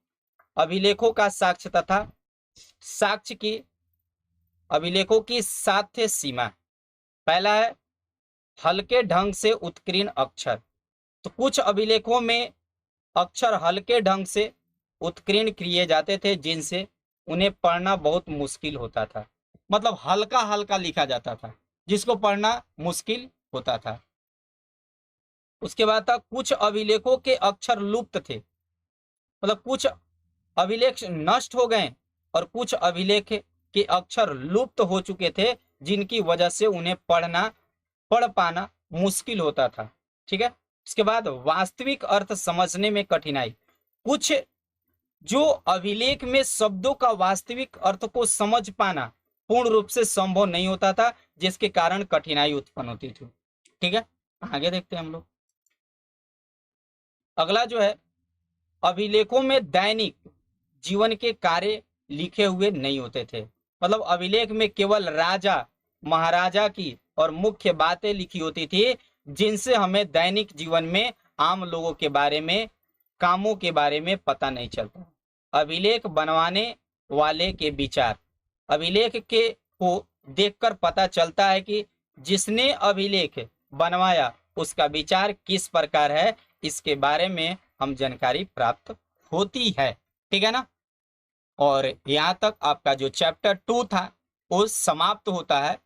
अभिलेखों का साक्ष्य तथा साक्ष्य की अभिलेखों की साध्य सीमा। पहला है हल्के ढंग से उत्कीर्ण अक्षर। तो कुछ अभिलेखों में अक्षर हल्के ढंग से उत्कीर्ण किए जाते थे जिनसे उन्हें पढ़ना बहुत मुश्किल होता था। मतलब हल्का हल्का लिखा जाता था जिसको पढ़ना मुश्किल होता था। उसके बाद था कुछ अभिलेखों के अक्षर लुप्त थे। मतलब कुछ अभिलेख नष्ट हो गए और कुछ अभिलेख के अक्षर लुप्त हो चुके थे जिनकी वजह से उन्हें पढ़ पाना मुश्किल होता था। ठीक है। उसके बाद वास्तविक अर्थ समझने में कठिनाई। कुछ जो अभिलेख में शब्दों का वास्तविक अर्थ को समझ पाना पूर्ण रूप से संभव नहीं होता था, जिसके कारण कठिनाई उत्पन्न होती थी। ठीक है। आगे देखते हैं हम लोग। अगला जो है, अभिलेखों में दैनिक जीवन के कार्य लिखे हुए नहीं होते थे। मतलब अभिलेख में केवल राजा महाराजा की और मुख्य बातें लिखी होती थी जिनसे हमें दैनिक जीवन में आम लोगों के बारे में, कामों के बारे में पता नहीं चलता। अभिलेख बनवाने वाले के विचार। अभिलेख के को देखकर पता चलता है कि जिसने अभिलेख बनवाया उसका विचार किस प्रकार है, इसके बारे में हम जानकारी प्राप्त होती है। ठीक है ना। और यहाँ तक आपका जो चैप्टर 2 था वो समाप्त होता है।